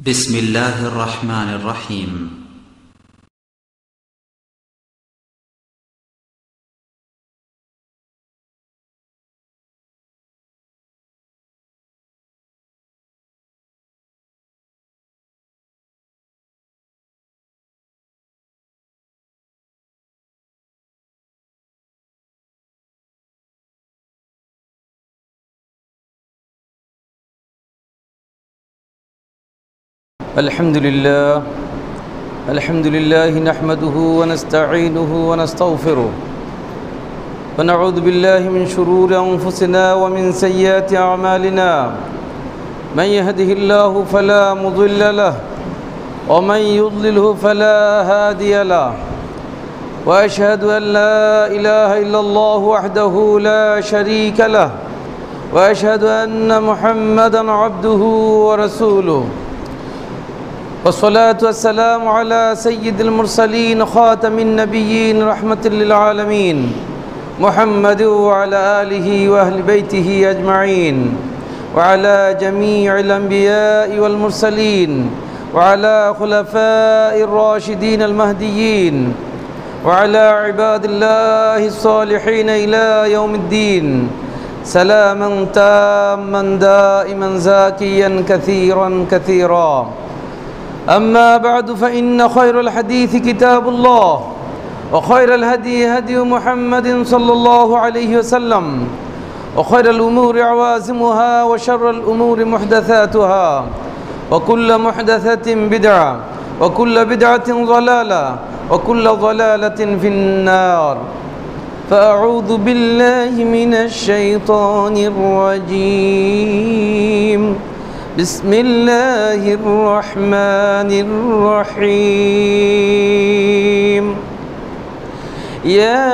بسم الله الرحمن الرحيم. الحمد لله نحمده ونستعينه ونستغفره ونعوذ بالله من شرور أنفسنا ومن سيئات أعمالنا من يهده الله فلا مضل له ومن يضلله فلا هادي له وأشهد أن لا إله إلا الله وحده لا شريك له وأشهد أن محمدا عبده ورسوله والصلاة والسلام على سيد المرسلين خاتم النبيين رحمة للعالمين محمد وعلى آله وأهل بيته أجمعين وعلى جميع الأنبياء والمرسلين وعلى خلفاء الراشدين المهديين وعلى عباد الله الصالحين إلى يوم الدين سلاما تاما دائما زاكيا كثيرا كثيرا. أما بعد فإن خير الحديث كتاب الله وخير الهدي هدي محمد صلى الله عليه وسلم وخير الأمور عوازمها وشر الأمور محدثاتها وكل محدثة بدعة وكل بدعة ضلالة وكل ضلالة في النار. فأعوذ بالله من الشيطان الرجيم. بسم الله الرحمن الرحيم. يا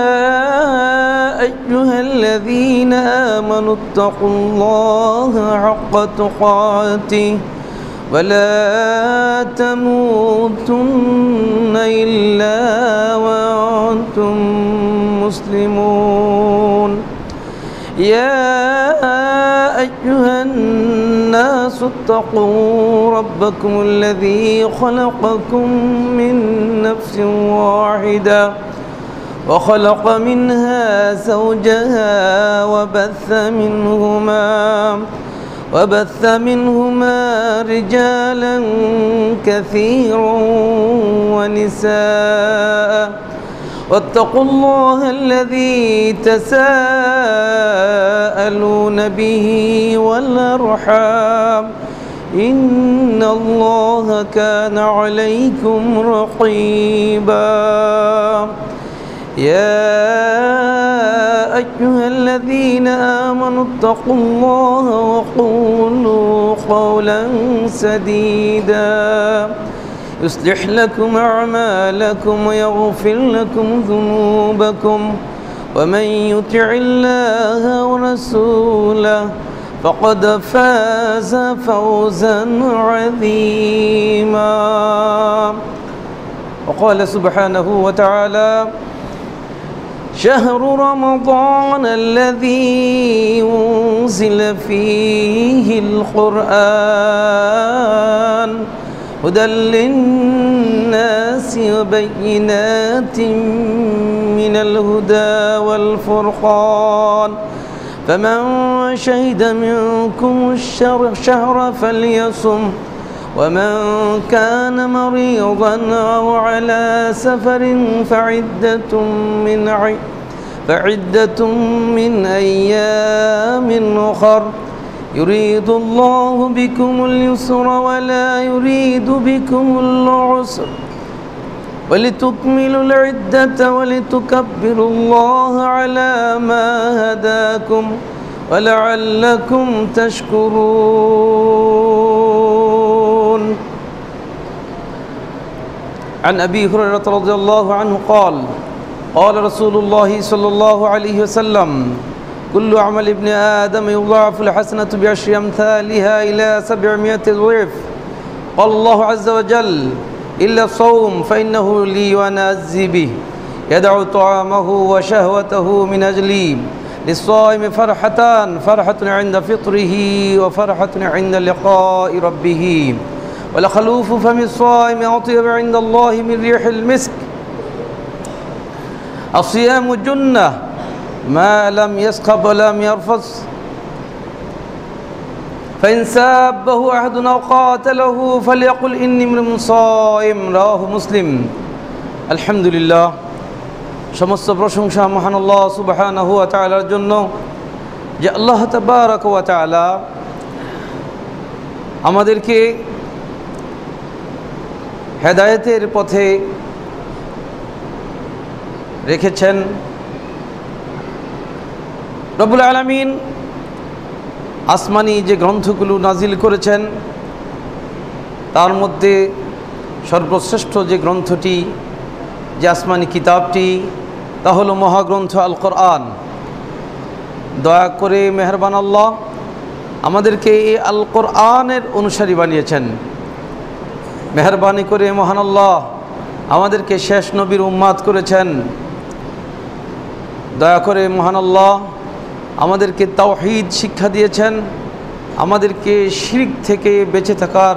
أيها الذين آمنوا اتقوا الله حق تقاته ولا تموتن إلا وأنتم مسلمون. يا أيها الناس اتقوا ربكم الذي خلقكم من نفس واحدة وخلق منها زوجها وبث منهما رجالا كثيرا ونساء واتقوا الله الذي تساءلون به والأرحام إن الله كان عليكم رقيبا. يا أيها الذين آمنوا اتقوا الله وقولوا قولا سديدا يصلح لكم أعمالكم ويغفر لكم ذنوبكم ومن يطع الله ورسوله فقد فاز فوزا عظيما. وقال سبحانه وتعالى: شهر رمضان الذي أنزل فيه القرآن هدى للناس وبينات من الهدى والفرقان فمن شهد منكم الشهر فليصم ومن كان مريضا أو على سفر فعدة من أيام أخر يريد الله بكم اليسر ولا يريد بكم العسر ولتكملوا العدة ولتكبروا الله على ما هداكم ولعلكم تشكرون. عن أبي هريرة رضي الله عنه قال: قال رسول الله صلى الله عليه وسلم: كل عمل ابن آدم يضاعف الحسنة بعشر أمثالها إلى 700 ضعف. قال الله عز وجل: إلا الصوم فإنه لي وأنا أجزي به يدع طعامه وشهوته من أجلي. للصائم فرحتان: فرحة عند فطره وفرحة عند لقاء ربه. ولخلوف فم الصائم أطيب عند الله من ريح المسك الصيام جنة ما لم يسخب ولم يرفث فإن سابه أحد أو قاتله فليقل إني امرؤ صائم رواه মুসলিম। আলহামদুলিল্লাহ, সমস্ত প্রশংসা মহান আল্লাহ সুবহানাহু ওয়া তাআলার জন্য, যে আল্লাহ তাবারাক ওয়া তাআলা আমাদেরকে হেদায়েতের পথে রেখেছেন। রব্বুল আলামিন আসমানি যে গ্রন্থগুলো নাজিল করেছেন, তার মধ্যে সর্বশ্রেষ্ঠ যে গ্রন্থটি, যে আসমানি কিতাবটি, তা হলো মহাগ্রন্থ আল কোরআন। দয়া করে মেহেরবান আল্লাহ আমাদেরকে এই আল কোরআনের অনুসারী বানিয়েছেন। মেহরবানি করে মহান আল্লাহ আমাদেরকে শেষ নবীর উম্মাত করেছেন। দয়া করে মহান আল্লাহ আমাদেরকে তাওহীদ শিক্ষা দিয়েছেন, আমাদেরকে শিরক থেকে বেঁচে থাকার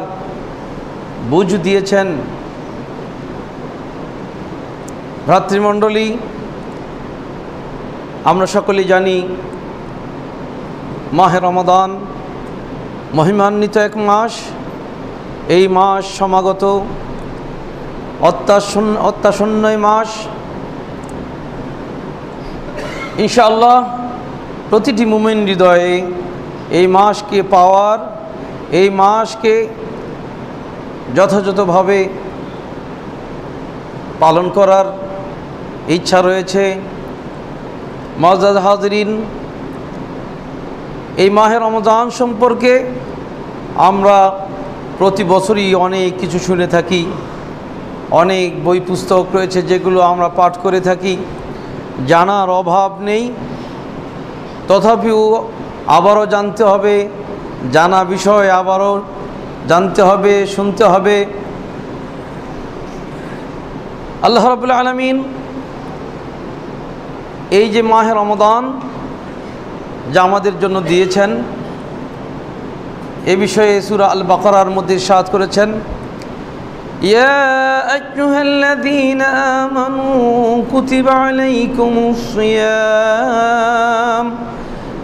বুঝ দিয়েছেন। ভ্রাতৃমণ্ডলী, আমরা সকলেই জানি মাহে রমাদান মহিমান্বিত এক মাস। এই মাস সমাগত অত্যাসন্ন মাস। ইনশাআল্লাহ প্রতিটি মুমিন হৃদয়ে এই মাসকে পাওয়ার, এই মাসকে যথাযথভাবে পালন করার ইচ্ছা রয়েছে। মুআজ্জাজ হাজিরিন, এই মাহে রমজান সম্পর্কে আমরা প্রতি বছরই অনেক কিছু শুনে থাকি। অনেক বই পুস্তক রয়েছে যেগুলো আমরা পাঠ করে থাকি, জানার অভাব নেই। তথাপিও আবারও জানতে হবে, জানা বিষয় আবারও জানতে হবে, শুনতে হবে। আল্লাহ রাব্বুল আলামিন এই যে মাহে রমজান যা আমাদের জন্য দিয়েছেন, এ বিষয়ে সূরা আল বাকারার মধ্যে ইরশাদ করেছেন, ইয়া আইয়ুহাল্লাযীনা আমানু কুতিবা আলাইকুমুস সিয়াম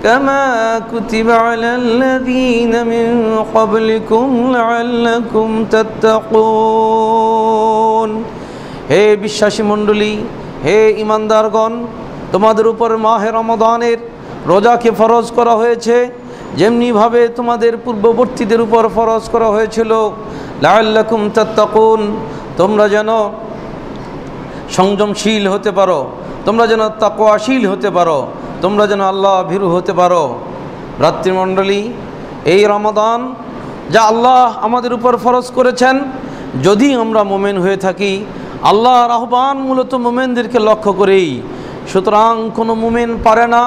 কামা কুতিবা আলাল্লাযীনা মিন ক্বাবলিকুম লাআল্লাকুম তাত্তাকুন। হে বিশ্বাসী মণ্ডলী, হে ঈমানদারগণ, তোমাদের উপর মাহে রমজানের রোজাকে ফরজ করা হয়েছে, যেমনিভাবে তোমাদের পূর্ববর্তীদের উপর ফরজ করা হয়েছিল। লাআল্লাকুম তাত্তাকুন, তোমরা যেন সংযমশীল হতে পারো, তোমরা যেন তাকওয়াশীল হতে পারো, তোমরা যেন আল্লাহ ভীরু হতে পারো। ভ্রাতৃমণ্ডলী, এই রমাদান যা আল্লাহ আমাদের উপর ফরজ করেছেন, যদি আমরা মোমেন হয়ে থাকি, আল্লাহর আহ্বান মূলত মোমেনদেরকে লক্ষ্য করেই। সুতরাং কোনো মোমেন পারে না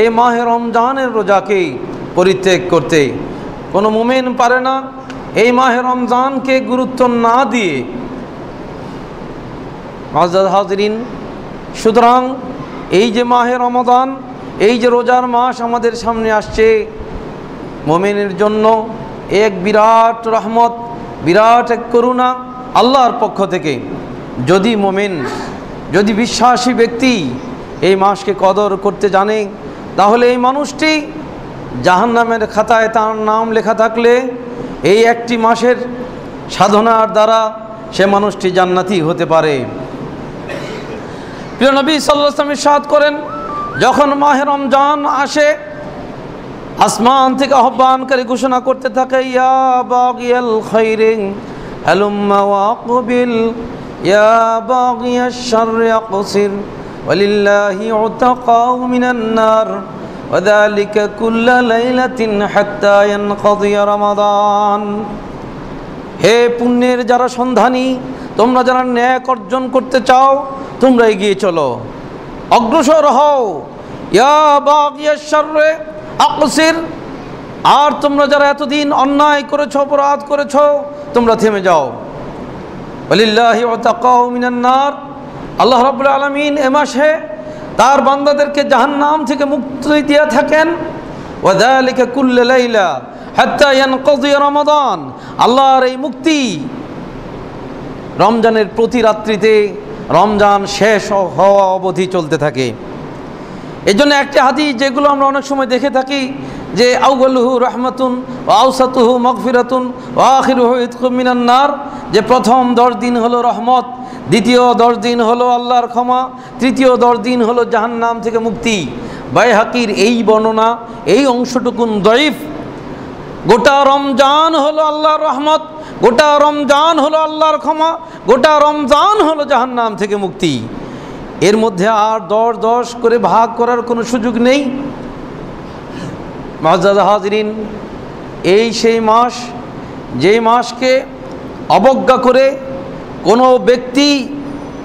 এই মাহে রমজানের রোজাকে পরিত্যাগ করতে। কোনো মোমেন পারে না এই মাহে রমজানকে গুরুত্ব না দিয়ে। মুআজ্জাজ হাজিরিন, সুতরাং এই যে মাহে রমজান, এই যে রোজার মাস আমাদের সামনে আসছে, মোমেনের জন্য এক বিরাট রহমত, বিরাট এক করুণা আল্লাহর পক্ষ থেকে। যদি মোমেন, যদি বিশ্বাসী ব্যক্তি এই মাসকে কদর করতে জানে, তাহলে এই মানুষটি জাহান্নামের খাতায় তার নাম লেখা থাকলে এই একটি মাসের সাধনার দ্বারা সে মানুষটি জান্নাতি হতে পারে। প্রিয় নবী সাল্লাল্লাহু আলাইহি ওয়াসাল্লাম ইরশাদ করেন, যখন মাহে রমজান আসে, আসমান থেকে আহ্বানকারী ঘোষণা করতে থাকে, ইয়া বাগিয়াল খাইরি হালুম্মা ওয়াকবিল, ইয়া বাগিয়াশ শাররি আকসির, ওয়ালিল্লাহি উতাকাউ মিনান নার, ওয়াযালিকা কুল্লা লাইলাতিন হাত্তা ইয়ানকাদিয়া রমাদান। হে পুণ্যের যারা সন্ধানী, তোমরা যারা ন্যাক অর্জন করতে চাও, তোমরা এগিয়ে চলো, অগ্রসর হও। ইয়া বাগিয়াশ শাররি আকসির, আর তোমরা যারা এতদিন অন্যায় করেছো, অপরাধ করেছো, তোমরা থেমে যাও। ওয়ালিল্লাহি উতাকাউ মিনান নার, আল্লাহ রাব্বুল আলামিন এ মাসে তার বান্দাদেরকে জাহান্নাম থেকে মুক্তি দিয়ে থাকেন। ওয়াযালিকা কুল্লা লাইলা, হাত্তা ইয়ানকাযি রমাদান, আল্লাহর এই মুক্তি রমজানের প্রতি রাত্রিতে রমজান শেষ হওয়া অবধি চলতে থাকে। এই জন্য একটি হাদিস যেগুলো আমরা অনেক সময় দেখে থাকি যে আউয়ালুহু রাহমাতুন ওয়া আওসাতুহু মাগফিরাতুন ওয়া আখিরুহু ইতকুম মিনান নার, যে প্রথম 10 দিন হলো রহমত, দ্বিতীয় 10 দিন হলো আল্লাহর ক্ষমা, তৃতীয় 10 দিন হলো জাহান্নাম থেকে মুক্তি। বাইহাকির এই বর্ণনা, এই অংশটুকুন দঈফ। গোটা রমজান হলো আল্লাহর রহমত, গোটা রমজান হলো আল্লাহর ক্ষমা, গোটা রমজান হলো জাহান্নাম থেকে মুক্তি। এর মধ্যে আর 10 করে ভাগ করার কোনো সুযোগ নেই। মুআজ্জাজ হাজিরিন, এই সেই মাস, যেই মাসকে অবজ্ঞা করে কোনো ব্যক্তি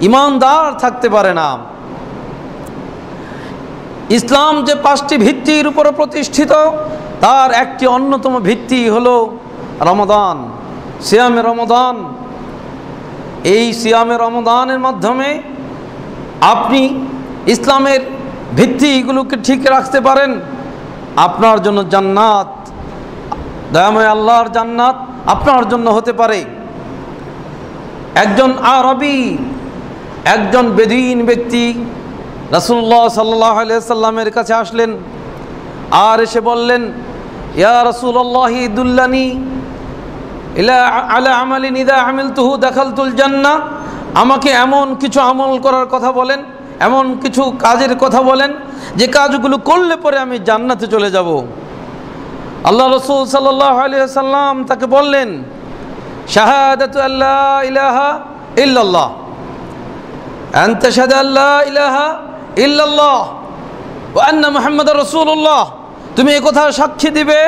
ইমানদার থাকতে পারে না। ইসলাম যে 5টি ভিত্তির উপর প্রতিষ্ঠিত, তার একটি অন্যতম ভিত্তি হলো রমাদান, সিয়ামে রমাদান। এই সিয়ামে রমাদানের মাধ্যমে আপনি ইসলামের ভিত্তিগুলোকে ঠিক রাখতে পারেন। আপনার জন্য জান্নাত, দয়াময় আল্লাহর জান্নাত আপনার জন্য হতে পারে। একজন আরবি, একজন বেদুইন ব্যক্তি রাসূলুল্লাহ সাল্লাল্লাহু আলাইহি সাল্লামের কাছে আসলেন আর এসে বললেন, ইয়া রাসূলুল্লাহ দুল্লানি ইলা আলা আমালিন ইযা আমিলতুহু দাখালতুল জান্নাহ, আমাকে এমন কিছু আমল করার কথা বলেন, এমন কিছু কাজের কথা বলেন যে কাজগুলো করলে পরে আমি জান্নাতে চলে যাব। আল্লাহ রাসূল সাল্লাল্লাহু আলাইহি সাল্লাম তাকে বললেন, শাহাদাতু আল্লা ইলাহা ইল্লাল্লাহ, আন তাশহাদু আল্লা ইলাহা ইল্লাল্লাহ ওয়া আন্না মুহাম্মাদুর রাসূলুল্লাহ, তুমি এই কথা সাক্ষী দিবে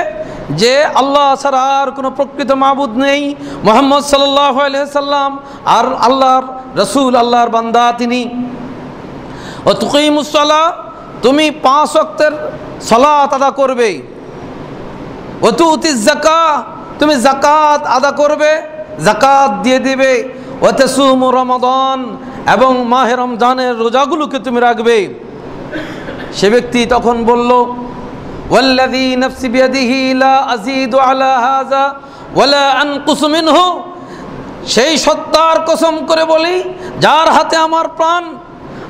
যে আল্লাহ ছাড়া আর কোনো প্রকৃত মাবুদ নেই, মুহাম্মদ সাল্লাল্লাহু আলাইহি সাল্লাম আর আল্লাহর রাসূল, আল্লাহর বান্দা তিনি। ওয়া তুকিমুস সালাহ, তুমি 5 ওয়াক্তের সালাত আদা করবে। ওয়া তুতিজ যাকাত, তুমি যাকাত আদা করবে, যাকাত দিয়ে দিবে। ওয়া তাসুমু রমাদান, এবং মাহে রমজানের রোজাগুলোকে তুমি রাখবে। সে ব্যক্তি তখন বলল, ওয়াল্লাযী নাফসি বিয়াদিহি লা আযীদু আলা হাযা ওয়ালা আনকুসু মিনহু, সেই সত্তার কসম করে বলি যার হাতে আমার প্রাণ,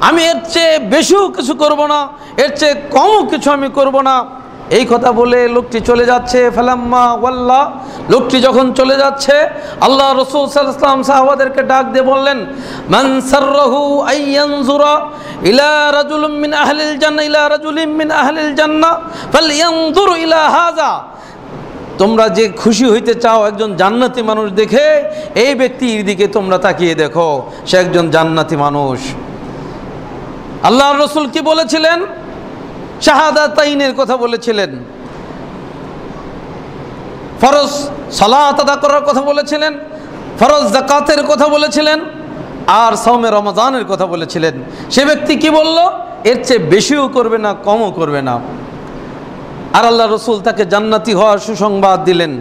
আমি এর চেয়ে বেশিও কিছু করব না, এর চেয়ে কমও কিছু আমি করব না। এই কথা বলে লোকটি চলে যাচ্ছে। ফালাম্মা ওয়াল্লা, লোকটি যখন চলে যাচ্ছে, আল্লাহ রাসূল সাল্লাল্লাহু আলাইহি ওয়াসাল্লাম সাহাবাদেরকে ডাক দিয়ে বললেন, মান সাররাহু আইয়ানজুরা ইলা রাজুলিন মিন আহলিল জান্নাহ ইলা রাজুলিন মিন আহলিল জান্নাহ ফালইয়ানজুর ইলা হাযা, তোমরা যে খুশি হইতে চাও একজন জান্নাতি মানুষ দেখে, এই ব্যক্তির দিকে তোমরা তাকিয়ে দেখো, সে একজন জান্নাতি মানুষ। আল্লাহর রাসূল কি বলেছিলেন? শাহাদাতাইনের কথা বলেছিলেন, ফরজ সালাত আদা করার কথা বলেছিলেন, ফরজ যাকাতের কথা বলেছিলেন, আর সাওমে রমজানের কথা বলেছিলেন। সে ব্যক্তি কি বলল? এর চেয়ে বেশিও করবে না, কমও করবে না। আর আল্লাহ রাসূল তাকে জান্নাতি হওয়ার সুসংবাদ দিলেন।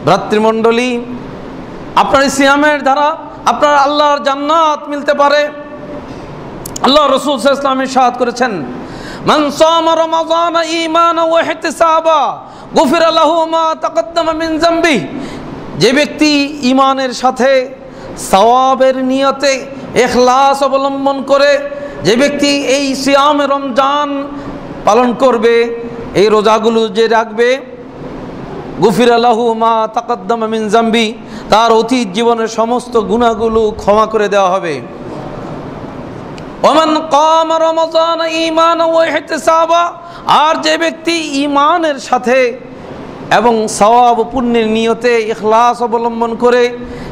ভ্রাতৃমণ্ডলী, আপনার সিয়ামের দ্বারা আপনার আল্লাহর জান্নাত মিলতে পারে। আল্লাহ রাসূল সাল্লাল্লাহু আলাইহি ওয়াসাল্লাম ইরশাদ করেছেন, মান সামা রমাযান ঈমানান ওয়া ইহতিসাবা গুফিরা লাহু মা তাকদ্দামা মিন যামবি, যে ব্যক্তি ঈমানের সাথে সওয়াবের নিয়তে ইখলাস অবলম্বন করে, যে ব্যক্তি এই সিয়াম রমজান পালন করবে, এই রোজাগুলো যে রাখবে, গুফিরা লাহু মা তাকদ্দামা মিন যামবি, তার অতীত জীবনের সমস্ত গুনাহগুলো ক্ষমা করে দেওয়া হবে। ওমান কাম রমাযান ঈমানান ওয়া ইহতিসাবা, আর যে ব্যক্তি ঈমানের সাথে এবং সওয়াব পুণ্যের নিয়তে ইখলাস অবলম্বন করে,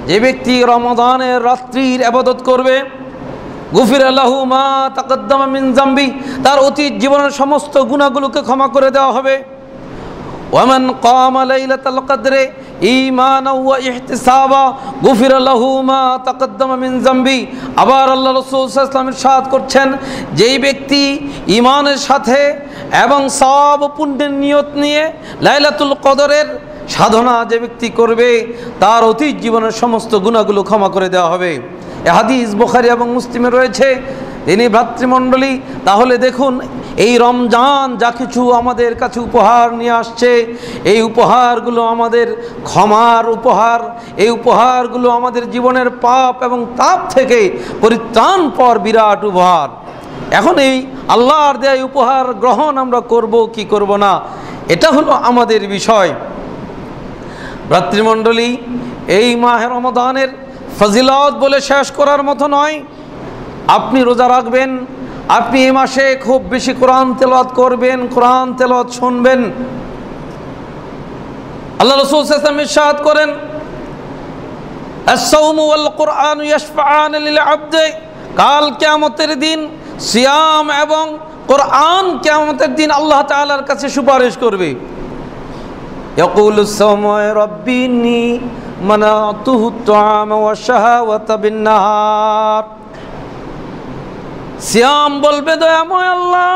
যে ব্যক্তি রমাদানের রাত্রির ইবাদত করবে, গুফিরা লাহু মা তাকদ্দামা মিন যামবি, তার অতীত জীবনের সমস্ত গুনাহগুলোকে ক্ষমা করে দেওয়া হবে। ওয়ামান কামা লাইলাতুল কদরে ঈমানান ওয়া ইহতিসাবা গুফিরা লাহু মা তাকদ্দামা মিন যামবি। আবার আল্লাহ রাসূল সাল্লাল্লাহু আলাইহি ওয়াসাল্লাম ইরশাদ করছেন, যেই ব্যক্তি ঈমানের সাথে এবং সওয়াব পুণ্যের নিয়ত নিয়ে লাইলাতুল কদরের সাধনা যে ব্যক্তি করবে, তার অতীত জীবনের সমস্ত গুনাহগুলো ক্ষমা করে দেওয়া হবে। এই হাদিস বুখারী এবং মুসলিমে রয়েছে। তিনি ভ্রাতৃমণ্ডলী, তাহলে দেখুন এই রমজান যা কিছু আমাদের কাছে উপহার নিয়ে আসছে, এই উপহারগুলো আমাদের ক্ষমার উপহার, এই উপহারগুলো আমাদের জীবনের পাপ এবং তাপ থেকে পরিত্রাণ পাওয়ার বিরাট উপহার। এখন এই আল্লাহর দেয়া উপহার গ্রহণ আমরা করব কি করব না, এটা হলো আমাদের বিষয়। ভ্রাতৃমণ্ডলী, এই মাহে রমজানের ফজিলত বলে শেষ করার মতো নয়। আপনি রোজা রাখবেন, আপনি এই মাসে খুব বেশি কোরআন তেলাওয়াত করবেন, কোরআন তেলাওয়াত শুনবেন। আল্লাহ রাসূল সাল্লাল্লাহু আলাইহি ওয়াসাল্লাম ইরশাদ করেন, আস-সাওমু ওয়াল কুরআনু ইয়াশফাআন লিল আবদি, কাল কিয়ামতের দিন সিয়াম এবং কোরআন কিয়ামতের দিন আল্লাহ তাআলার কাছে সুপারিশ করবে। ইয়াকুলু আস-সাওমু রাব্বি ইন্নী মানাতুহু আত-তাআমা ওয়াশ-শাহাওয়াতা বিন-নাহার। সিয়াম বলবে, দয়াময় আল্লাহ,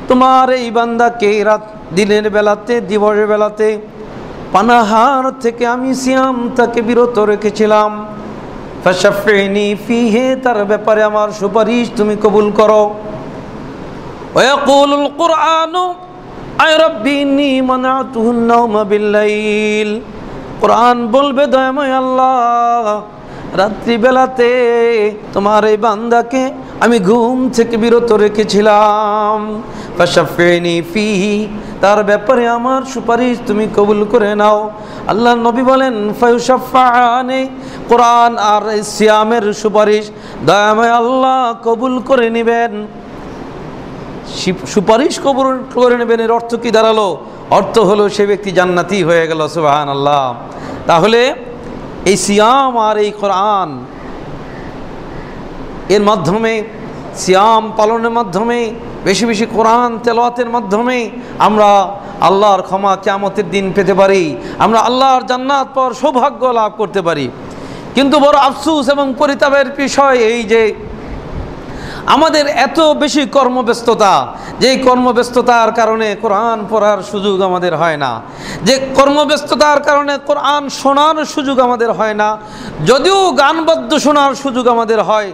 তোমার এই বান্দাকে রাত দিনের বেলাতে, দিবসের বেলাতে পানাহার থেকে আমি সিয়াম তাকে বিরত রেখেছিলাম। ফাশাফিনি ফিহি, তার ব্যাপারে আমার সুপারিশ তুমি কবুল করো। ওয়ায়াকুলুল কুরআনু আয় রাব্বি ইন্নী মানাতুহুন নাওমা বিল-লাইল। কোরআন বলবে, দয়াময় আল্লাহ, রাত্রিবেলাতে তোমার এই বান্দাকে আমি ঘুম থেকে বিরত রেখেছিলাম। ফাশাফিনি ফিহি, তার ব্যাপারে আমার সুপারিশ তুমি কবুল করে নাও। আল্লাহ নবী বলেন, ফায়ুশাফাআনি, কোরআন আর সিয়ামের সুপারিশ দয়াময় আল্লাহ কবুল করে নেবেন। সুপারিশ কবুল করে নেবেন, এর অর্থ কি দাঁড়ালো? অর্থ হলো সে ব্যক্তি জান্নাতি হয়ে গেল। সুবহানাল্লাহ। তাহলে এই সিয়াম আর এই কোরআন এর মাধ্যমে, সিয়াম পালনের মাধ্যমে, বেশি বেশি কোরআন তেলাওয়াতের মাধ্যমে আমরা আল্লাহর ক্ষমা কিয়ামতের দিন পেতে পারি, আমরা আল্লাহর জান্নাত পাওয়ার সৌভাগ্য লাভ করতে পারি। কিন্তু বড় আফসোস এবং পরিতাপের বিষয় এই যে আমাদের এত বেশি কর্মব্যস্ততা, যেই কর্মব্যস্ততার কারণে কোরআন পড়ার সুযোগ আমাদের হয় না, যে কর্মব্যস্ততার কারণে কোরআন শোনার সুযোগ আমাদের হয় না। যদিও গানবাদ্য শোনার সুযোগ আমাদের হয়,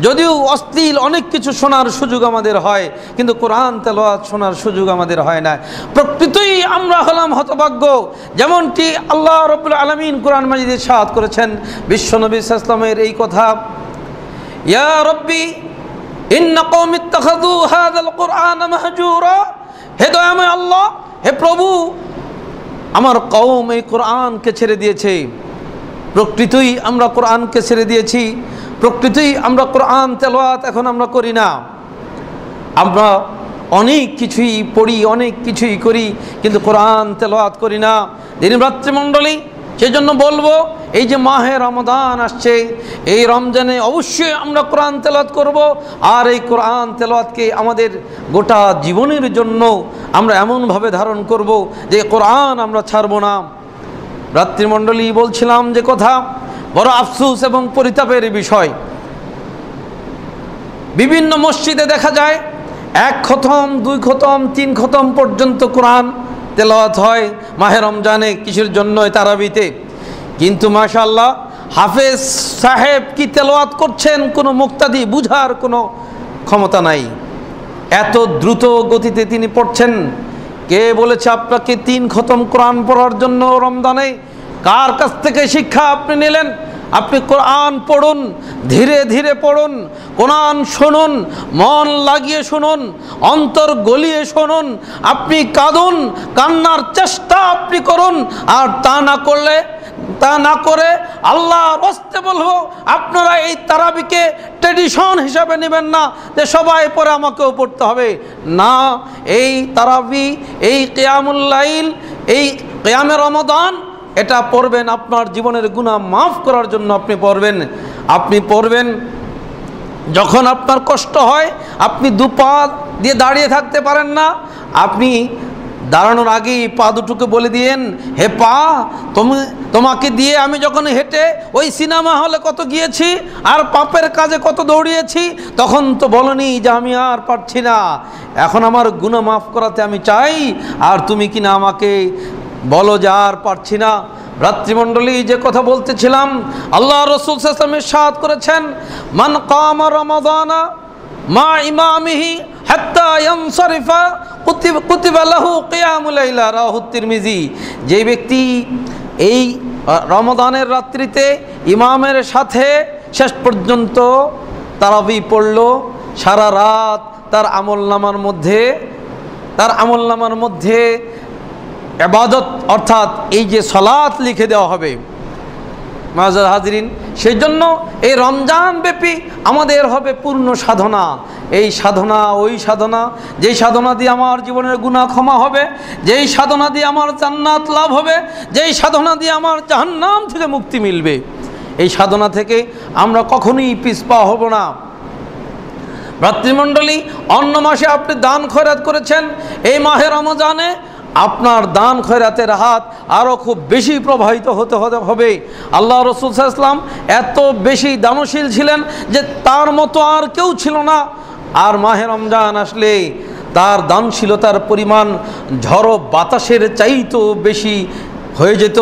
যদিও অশ্লীল অনেক কিছু শোনার সুযোগ আমাদের হয়, কিন্তু কোরআন তেলাওয়াত শোনার সুযোগ আমাদের হয় না। প্রকৃতই আমরা হলাম হতভাগ্য। যেমনটি আল্লাহ রাব্বুল আলামিন কোরআন মাজিদে ইরশাদ করেছেন, বিশ্বনবী সাল্লাল্লাহু আলাইহি ওয়াসাল্লামের এই কথা, ইয়া রাব্বি ইন্না কওমি ইত্তাখাযু হাযাল কুরআনা মাহজুরা। হে দয়াময় আল্লাহ, হে প্রভু, আমার কওম এই কোরআনকে ছেড়ে দিয়েছে। প্রকৃতই আমরা কোরআনকে ছেড়ে দিয়েছি, প্রকৃতই আমরা কোরআন তেলাওয়াত এখন আমরা করি না। আমরা অনেক কিছুই পড়ি, অনেক কিছুই করি, কিন্তু কোরআন তেলাওয়াত করি না। দিনী ভ্রাতৃমণ্ডলী, সেজন্য বলবো, এই যে মাহে রমজান আসছে, এই রমজানে অবশ্যই আমরা কোরআন তেলাওয়াত করব। আর এই কোরআন তেলাওয়াতকে আমাদের গোটা জীবনের জন্য আমরা এমনভাবে ধারণ করব যে কোরআন আমরা ছাড়ব না। ভ্রাতৃমণ্ডলী, বলছিলাম যে কথা, বড় আফসোস এবং পরিতাপের বিষয়, বিভিন্ন মসজিদে দেখা যায় 1 খতম, 2 খতম, 3 খতম পর্যন্ত কোরআন তেলাওয়াত হয় মাহে রমজানে। কিসের জন্য? তারাবিতে। কিন্তু মাশাআল্লাহ, হাফেজ সাহেব কি তেলাওয়াত করছেন কোনো মুক্তাদি বুঝার কোনো ক্ষমতা নাই। এত দ্রুত গতিতে তিনি পড়ছেন। কে বলেছে আপনাকে 3 খতম কোরআন পড়ার জন্য রমজানে? কার কাছ থেকে শিক্ষা আপনি নিলেন? আপনি কোরআন পড়ুন, ধীরে ধীরে পড়ুন, কোরআন শুনুন, মন লাগিয়ে শুনুন, অন্তর গলিয়ে শুনুন, আপনি কাঁদুন, কান্নার চেষ্টা আপনি করুন। আর তা না করে আল্লাহর ওয়াস্তে বলবো, আপনারা এই তারাবিকে ট্রেডিশন হিসাবে নেবেন না যে সবাই পড়ে আমাকেও পড়তে হবে। না, এই তারাবি, এই কিয়ামুল লাইল, এই কিয়ামে রমাদান, এটা পড়বেন আপনার জীবনের গুনাহ মাফ করার জন্য। আপনি পড়বেন যখন আপনার কষ্ট হয়, আপনি 2 পা দিয়ে দাঁড়িয়ে থাকতে পারেন না, আপনি দাঁড়ানোর আগেই পা দুটোকে বলে দিয়েন, হে পা, তোমাকে দিয়ে আমি যখন হেঁটে ওই সিনেমা হলে কত গিয়েছি আর পাপের কাজে কত দৌড়িয়েছি, তখন তো বলনি যে আমি আর পারছি না, এখন আমার গুনাহ মাফ করাতে আমি চাই, আর তুমি কিনা আমাকে বলো যে আর পারছি না। ভ্রাতৃমণ্ডলী, যে কথা বলতেছিলাম, আল্লাহ রাসূল সাল্লাল্লাহু আলাইহি ওয়াসাল্লাম ইরশাদ করেছেন, মান কামা রমাদানা মা ইমামিহি হাত্তা ইয়ানসারিফা কুতিবা লাহু কিয়ামুল লাইলা রাওয়াহু তিরমিজি। যে ব্যক্তি এই রমজানের রাত্রিতে ইমামের সাথে শেষ পর্যন্ত তারাবি পড়ল, সারা রাত তার আমলনামার মধ্যে ইবাদত অর্থাৎ এই যে সালাত লিখে দেওয়া হবে। মাআযাল হাজিরিন, সেই জন্য এই রমজান ব্যাপী আমাদের হবে পূর্ণ সাধনা। এই সাধনা ওই সাধনা, যেই সাধনা দিয়ে আমার জীবনের গুনাহ ক্ষমা হবে, যেই সাধনা দিয়ে আমার জান্নাত লাভ হবে, যেই সাধনা দিয়ে আমার জাহান্নাম থেকে মুক্তি মিলবে। এই সাধনা থেকে আমরা কখনোই পিছপা হব না। ভ্রাতৃমণ্ডলী, অন্য মাসে আপনি দান খয়রাত করেছেন, এই মাহে রমজানে আপনার দান খয়রাতের হাত আরও খুব বেশি প্রবাহিত হতে হবে। আল্লাহ রাসূল সাল্লাল্লাহু আলাইহি ওয়াসাল্লাম এত বেশি দানশীল ছিলেন যে তার মতো আর কেউ ছিল না। আর মাহে রমজান আসলে তার দানশীলতার পরিমাণ ঝড়ো বাতাসের চাইতেও বেশি হয়ে যেত।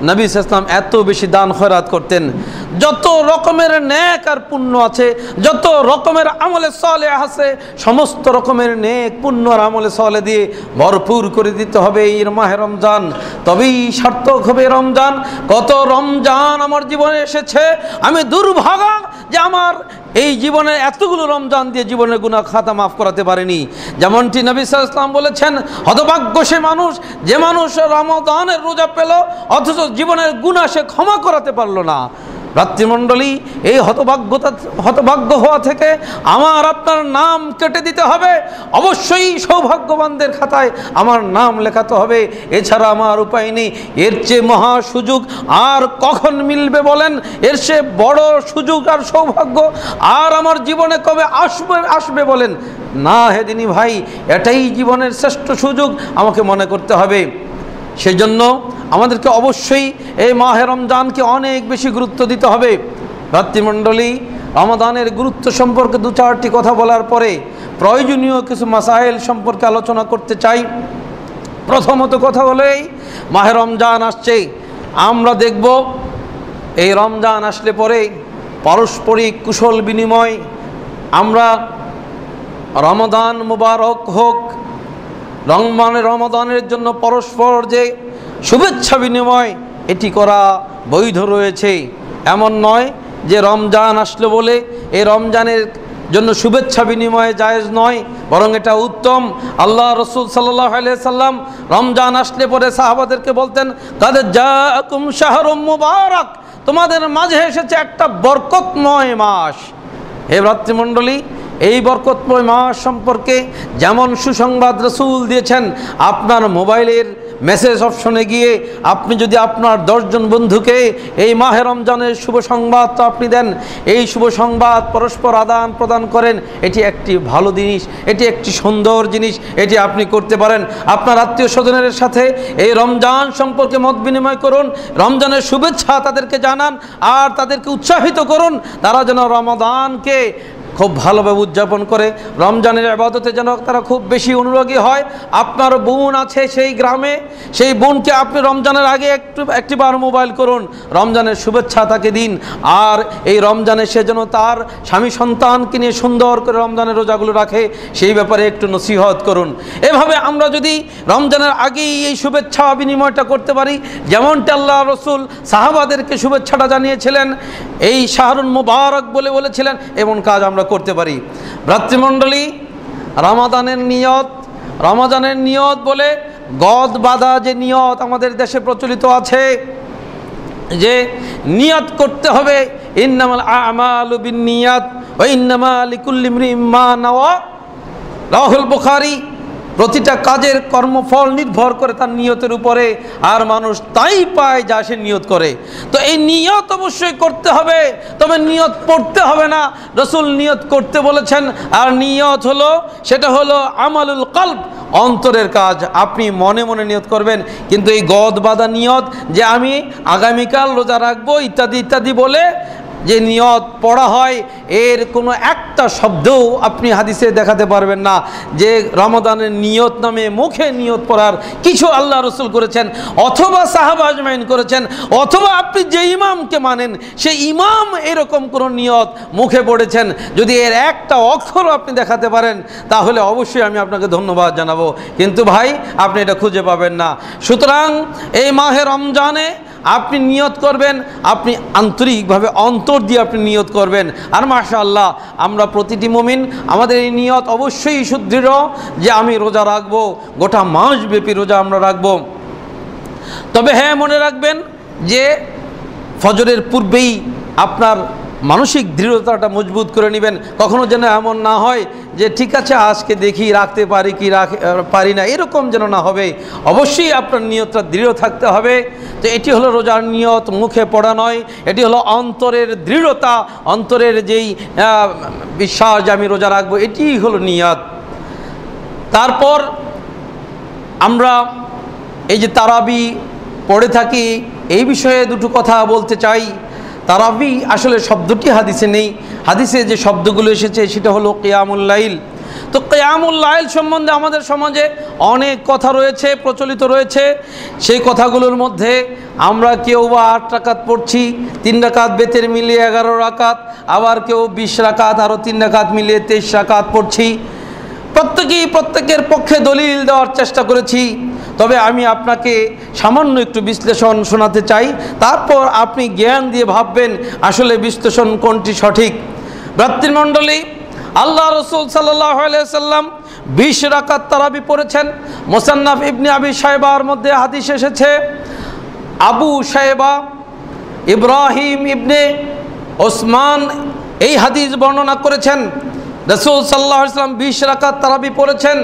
নবী সাল্লাল্লাহু আলাইহি ওয়াসাল্লাম এত বেশি দান খয়রাত করতেন। যত রকমের নেক আর পুণ্য আছে, যত রকমের আমলে সালেহ আছে, সমস্ত রকমের নেক পুণ্য আর আমলে সালেহ দিয়ে ভরপুর করে দিতে হবে এই মাহে রমজান, তবেই সার্থক হবে রমজান। কত রমজান আমার জীবনে এসেছে, আমি দুর্ভাগা যে আমার এই জীবনে এতগুলো রমজান দিয়ে জীবনের গুনাহ খাতা মাফ করাতে পারেনি। যেমনটি নবী সাল্লাল্লাহু আলাইহি ওয়াসাল্লাম বলেছেন, হতভাগ্য সে মানুষ যে মানুষ রমজানের রোজা পেল অথচ জীবনের গুনাহ সে ক্ষমা করাতে পারলো না। ভ্রাতৃমণ্ডলী, এই হতভাগ্য হওয়া থেকে আমার আপনার নাম কেটে দিতে হবে। অবশ্যই সৌভাগ্যবানদের খাতায় আমার নাম লেখাতে হবে, এছাড়া আমার উপায় নেই। এর চেয়ে মহা সুযোগ আর কখন মিলবে বলেন? এর চেয়ে বড় সুযোগ আর সৌভাগ্য আর আমার জীবনে কবে আসবে বলেন? না হেদিনী ভাই, এটাই জীবনের শ্রেষ্ঠ সুযোগ আমাকে মনে করতে হবে। সেই জন্য আমাদেরকে অবশ্যই এই মাহে রমজানকে অনেক বেশি গুরুত্ব দিতে হবে। ভ্রাতৃমণ্ডলী, রমাদানের গুরুত্ব সম্পর্কে দু চারটি কথা বলার পরে প্রয়োজনীয় কিছু মাসাইল সম্পর্কে আলোচনা করতে চাই। প্রথমত কথা হলো, এই মাহে রমজান আসছে, আমরা দেখব এই রমজান আসলে পরে পারস্পরিক কুশল বিনিময়, আমরা রমাদান মুবারক হোক, রমাদানের জন্য পরস্পর যে শুভেচ্ছা বিনিময় এটি করা বৈধ রয়েছে। এমন নয় যে রমজান আসলো বলে এই রমজানের জন্য শুভেচ্ছা বিনিময় জায়েজ নয়, বরং এটা উত্তম। আল্লাহ রাসূল সাল্লাল্লাহু আলাইহি সাল্লাম রমজান আসলে পরে সাহাবাদেরকে বলতেন, কাদ জাআকুম শাহরুম মুবারাক, তোমাদের মাঝে এসেছে একটা বরকতময় মাস। হে ভ্রাতৃমণ্ডলী, এই বরকতময় মাস সম্পর্কে যেমন সুসংবাদ রাসূল দিয়েছেন, আপনার মোবাইলের মেসেজ অপশনে গিয়ে আপনি যদি আপনার 10 জন বন্ধুকে এই মাহে রমজানের শুভ সংবাদটা আপনি দেন, এই শুভ সংবাদ পরস্পর আদান প্রদান করেন, এটি একটি ভালো জিনিস, এটি একটি সুন্দর জিনিস, এটি আপনি করতে পারেন। আপনার আত্মীয় স্বজনের সাথে এই রমজান সম্পর্কে মত বিনিময় করুন, রমজানের শুভেচ্ছা তাদেরকে জানান আর তাদেরকে উৎসাহিত করুন, তারা যেন রমাদানকে খুব ভালোভাবে উদযাপন করে, রমজানের ইবাদতে যেন তারা খুব বেশি অনুরাগী হয়। আপনার বোন আছে সেই গ্রামে, সেই বোনকে আপনি রমজানের আগে একটিবার মোবাইল করুন, রমজানের শুভেচ্ছা তাকে দিন, আর এই রমজানে সে যেন তার স্বামী সন্তানকে নিয়ে সুন্দর করে রমজানের রোজাগুলো রাখে, সেই ব্যাপারে একটু নসিহত করুন। এভাবে আমরা যদি রমজানের আগেই এই শুভেচ্ছা বিনিময়টা করতে পারি, যেমনটা আল্লাহ রাসূল সাহাবাদেরকে শুভেচ্ছাটা জানিয়েছিলেন, এই শাহরুন মুবারক বলে বলেছিলেন, এমন কাজ আমরা করতে পারি। ভ্রাতৃমণ্ডলী, রমাদানের নিয়ত বলে গদ বাঁধা যে নিয়ত আমাদের দেশে প্রচলিত আছে, যে নিয়ত করতে হবে, ইন্নামাল আমালু বিন্নিয়াত ওয়া ইন্নামা লিকুল্লি ইমরিইম মা নাওয়া, রাহুল বুখারী। প্রতিটা কাজের কর্মফল নির্ভর করে তার নিয়তের উপরে, আর মানুষ তাই পায় যা সে নিয়ত করে। তো এই নিয়ত অবশ্যই করতে হবে, তবে নিয়ত পড়তে হবে না। রাসূল নিয়ত করতে বলেছেন, আর নিয়ত হলো, সেটা হলো আমালুল কলব, অন্তরের কাজ। আপনি মনে মনে নিয়ত করবেন, কিন্তু এই গদ বাঁধা নিয়ত যে আমি আগামীকাল রোজা রাখবো ইত্যাদি ইত্যাদি বলে যে নিয়ত পড়া হয় এর কোনো একটা শব্দও আপনি হাদিসে দেখাতে পারবেন না যে রমাদানের নিয়ত নামে মুখে নিয়ত পড়ার কিছু আল্লাহ রসুল করেছেন অথবা সাহাবা আজমাইন করেছেন, অথবা আপনি যে ইমামকে মানেন সেই ইমাম এরকম কোনো নিয়ত মুখে পড়েছেন। যদি এর একটা অক্ষরও আপনি দেখাতে পারেন তাহলে অবশ্যই আমি আপনাকে ধন্যবাদ জানাবো, কিন্তু ভাই আপনি এটা খুঁজে পাবেন না। সুতরাং এই মাহে রমজানে আপনি নিয়ত করবেন, আপনি আন্তরিকভাবে অন্তর দিয়ে আপনি নিয়ত করবেন। আর মাশাআল্লাহ আমরা প্রতিটি মুমিন আমাদের এই নিয়ত অবশ্যই সুদৃঢ় যে আমি রোজা রাখবো, গোটা মাসব্যাপী রোজা আমরা রাখবো। তবে হ্যাঁ, মনে রাখবেন যে ফজরের পূর্বেই আপনার মানসিক দৃঢ়তাটা মজবুত করে নেবেন। কখনো যেন এমন না হয় যে ঠিক আছে আজকে দেখি রাখতে পারি কি পারি না, এরকম যেন না হবে। অবশ্যই আপনার নিয়তটা দৃঢ় থাকতে হবে। তো এটি হলো রোজার নিয়ত, মুখে পড়া নয়, এটি হলো অন্তরের দৃঢ়তা, অন্তরের যেই বিশ্বাস যে আমি রোজা রাখবো, এটি হলো নিয়ত। তারপর আমরা এই যে তারাবি পড়ে থাকি এই বিষয়ে দুটো কথা বলতে চাই। তারাবি আসলে শব্দটি হাদিসে নেই, হাদিসে যে শব্দগুলো এসেছে সেটা হলো কিয়ামুল লাইল। তো কিয়ামুল লাইল সম্বন্ধে আমাদের সমাজে অনেক কথা রয়েছে, প্রচলিত রয়েছে। সেই কথাগুলোর মধ্যে আমরা কেউ বা 8 রাকাত পড়ছি, 3 রাকাত বেতের মিলিয়ে 11 রাকাত, আবার কেউ 20 রাকাত, আরও 3 রাকাত মিলিয়ে 23 রাকাত পড়ছি। প্রত্যেকের পক্ষে দলিল দেওয়ার চেষ্টা করেছি। তবে আমি আপনাকে সামান্য একটু বিশ্লেষণ শোনাতে চাই, তারপর আপনি জ্ঞান দিয়ে ভাববেন আসলে বিশ্লেষণ কোনটি সঠিক। ভ্রাতৃমণ্ডলী, আল্লাহ রসুল সাল্লাল্লাহু আলাইহি ওয়াসাল্লাম 20 রাকাত তারাবি পড়েছেন। মুসান্নাফ ইবনে আবি শায়বার মধ্যে হাদিস এসেছে, আবু শায়বা ইব্রাহিম ইবনে ওসমান এই হাদিস বর্ণনা করেছেন। রাসূল সাল্লাল্লাহু আলাইহি ওয়াসাল্লাম 20 রাকাত তারাবি পড়েছেন।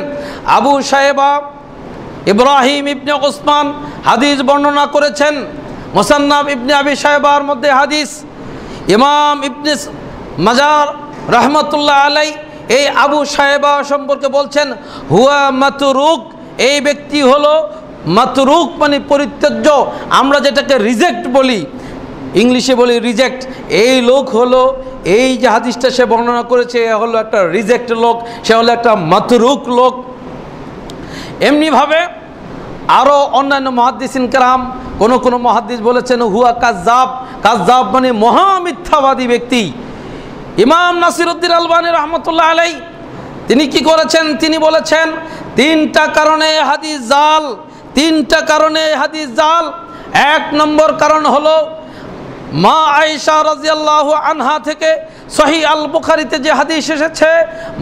আবু শায়বা ইব্রাহিম ইবনে ওসমান হাদিস বর্ণনা করেছেন। মুসান্নাফ ইবনে আবি শায়বার মধ্যে হাদিস। ইমাম ইবনে মাজার রহমতুল্লাহ আলাই এই আবু শায়বা সম্পর্কে বলছেন হুয়া মাতরুক, এই ব্যক্তি হলো মাতরুক মানে পরিত্যাজ্য, আমরা যেটাকে রিজেক্ট বলি, ইংলিশে বলি রিজেক্ট। এই লোক হলো, এই যে হাদিসটা সে বর্ণনা করেছে এ হলো একটা রিজেক্ট লোক, সে হলো একটা মাতরুক লোক। এমনিভাবে আরও অন্যান্য মুহাদ্দিসিন কেরাম, কোনো মুহাদ্দিস বলেছেন হুয়া কাজ্জাব, কাজ্জাব মানে মহামিথ্যাবাদী ব্যক্তি। ইমাম নাসিরউদ্দিন আলবানী রহমতুল্লাহ আলাই তিনি কি করেছেন, তিনি বলেছেন 3টা কারণে হাদিস জাল, 3টা কারণে হাদিস জাল। 1 নম্বর কারণ হলো মা আয়েশা রাদিয়াল্লাহু আনহা থেকে সহিহ আল বুখারীতে যে হাদিস এসেছে,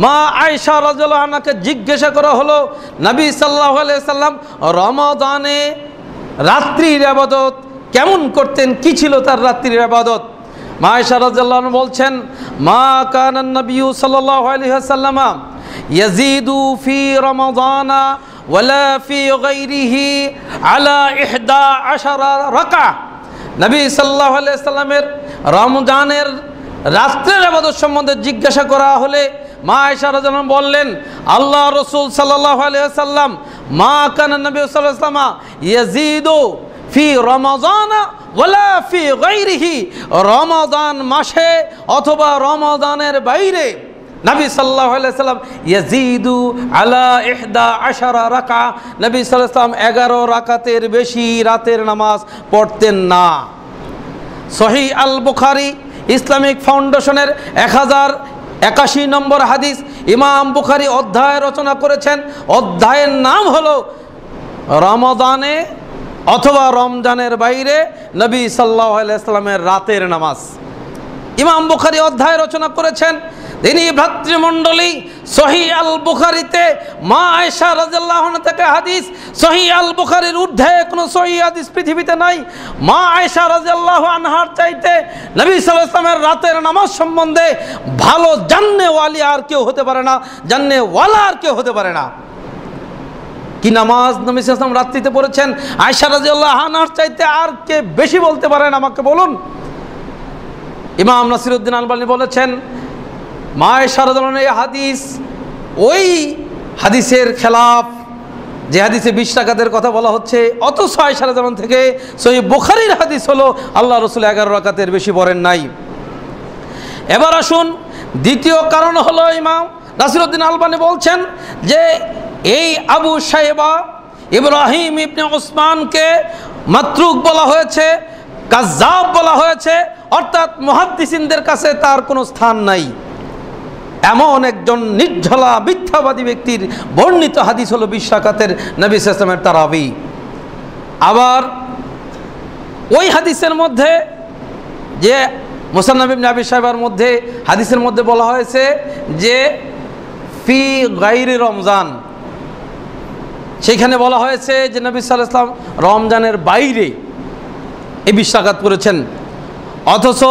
মা আয়েশা রাদিয়াল্লাহু আনহাকে জিজ্ঞাসা করা হলো নবী সাল্লাল্লাহু আলাইহি সাল্লাম রমাদানে রাত্রির ইবাদত কেমন করতেন, কি ছিল তার রাত্রির ইবাদত। মা আয়েশা রাদিয়াল্লাহু আনহা বলছেন মা কানান নবী সাল্লাল্লাহু আলাইহি ওয়াসাল্লাম ইয়াজিদু ফি রমাদানা ওয়ালা ফি গায়রিহি আলা 11 রাকা। নবী সাল্লাল্লাহু আলাইহি সাল্লামের রমজানের রাত্রের ইবাদত সম্বন্ধে জিজ্ঞাসা করা হলে মা আয়েশা রাদিয়াল্লাহু আনহা বললেন আল্লাহ রাসূল সাল্লাল্লাহু আলাইহি সাল্লাম মা কানা নবী সাল্লাল্লাহু আলাইহি ওয়াসাল্লাম ইয়াজিদু ফি রমাদানা ওয়ালা ফি গায়রিহি, রমাদান মাসে অথবা রমাদানের বাইরে নবী সাল্লাল্লাহু আলাইহি সাল্লাম ইয়াজিদু আলা 11 রাকা, নবী সাল্লাল্লাহু আলাইহি সাল্লাম 11 রাকাতের বেশি রাতের নামাজ পড়তেন না। সহিহ আল বুখারী ইসলামিক ফাউন্ডেশনের 1081 নম্বর হাদিস। ইমাম বুখারী অধ্যায় রচনা করেছেন, অধ্যায়ের নাম হলো রমাদানে অথবা রমজানের বাইরে নবী সাল্লাল্লাহু আলাইহি সাল্লামের রাতের নামাজ। ইমাম বুখারী অধ্যায় রচনা করেছেন। তিনি ভ্রাতৃমণ্ডলী সহিহ আল বুখারীতে মা আয়েশা রাদিয়াল্লাহু আনহা থেকে হাদিস, সহিহ আল বুখারীর ঊর্ধ্বে কোনো সহিহ হাদিস পৃথিবীতে নাই। মা আয়েশা রাদিয়াল্লাহু আনহার চাইতে নবী সাল্লাল্লাহু আলাইহি ওয়াসাল্লামের রাতের নামাজ সম্বন্ধে ভালো জান্নেওয়ালি আর কেউ হতে পারে না, জান্নেওয়ালা আর কেউ হতে পারে না। কি নামাজ নবী সাল্লাল্লাহু আলাইহি ওয়াসাল্লাম রাত্রিতে পড়েছেন আয়েশা রাদিয়াল্লাহু আনহার চাইতে আর কে বেশি বলতে পারেন আমাকে বলুন। ইমাম নাসিরউদ্দিন আলবানী বলেছেন মা আয়েশা রাদিয়াল্লাহু আনহা এই হাদিস ওই হাদিসের খেলাফ যে হাদিসে 20 রাকাতের কথা বলা হচ্ছে, অথচ আয়েশা রাদিয়াল্লাহু আনহা থেকে সহিহ বুখারীর হাদিস হলো আল্লাহ রাসূল 11 রাকাতের বেশি পড়েন নাই। এবার আসুন, দ্বিতীয় কারণ হলো ইমাম নাসিরউদ্দিন আলবানী বলছেন যে এই আবু শাইবা ইব্রাহিম ইবনে উসমানকে মাতরুক বলা হয়েছে, কাজ্জাব বলা হয়েছে, অর্থাৎ মুহাদ্দিসিনদের কাছে তার কোনো স্থান নাই। এমন একজন নির্ঝলা মিথ্যাবাদী ব্যক্তির বর্ণিত হাদিস হলো 20 রাকাতের নবী সাল্লাল্লাহু আলাইহি ওয়াসাল্লামের তারাবি। আবার ওই হাদিসের মধ্যে যে মুসান্নাফ ইবনে আবি শাইবার মধ্যে হাদিসের মধ্যে বলা হয়েছে যে ফি গায়রি রমজান, সেখানে বলা হয়েছে যে নবী সাল্লাল্লাহু আলাইহি ওয়াসাল্লাম রমজানের বাইরে এই 20 রাকাত করেছেন। অথচ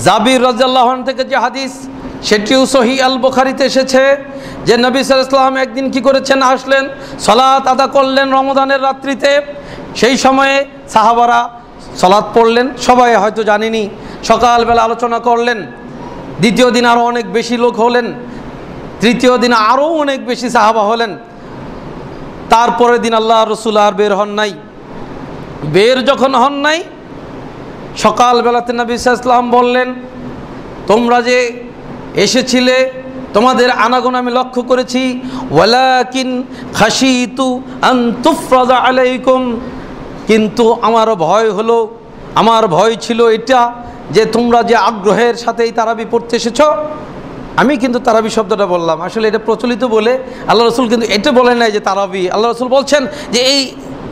জাবির রাদিয়াল্লাহু আনহু থেকে যে হাদিস, সেটিও সহিহ আল বুখারীতে এসেছে যে নবী সাল্লাল্লাহু আলাইহি ওয়াসাল্লাম একদিন কি করেছেন, আসলেন, সালাত আদা করলেন রমজানের রাত্রিতে। সেই সময়ে সাহাবারা সালাত পড়লেন, সবাই হয়তো জানেনি, সকালবেলা আলোচনা করলেন। দ্বিতীয় দিন আরও অনেক বেশি লোক হলেন, তৃতীয় দিন আরও অনেক বেশি সাহাবা হলেন। তারপরের দিন আল্লাহ রসুল আর বের হন নাই। বের যখন হন নাই, সকালবেলাতে নবী সাল্লাল্লাহু আলাইহি ওয়াসাল্লাম বললেন, তোমরা যে এসেছিলে তোমাদের আনাগোন আমি লক্ষ্য করেছি, ওয়ালাকিন খাশিতু আন তুফরাজা আলাইকুম, কিন্তু আমার ভয় হলো, আমার ভয় ছিল এটা যে তোমরা যে আগ্রহের সাথেই তারাবি পড়তে এসেছ। আমি কিন্তু তারাবি শব্দটা বললাম, আসলে এটা প্রচলিত বলে আল্লাহ রসুল কিন্তু এটা বলেন নাই যে তারাবি। আল্লাহ রসুল বলছেন যে এই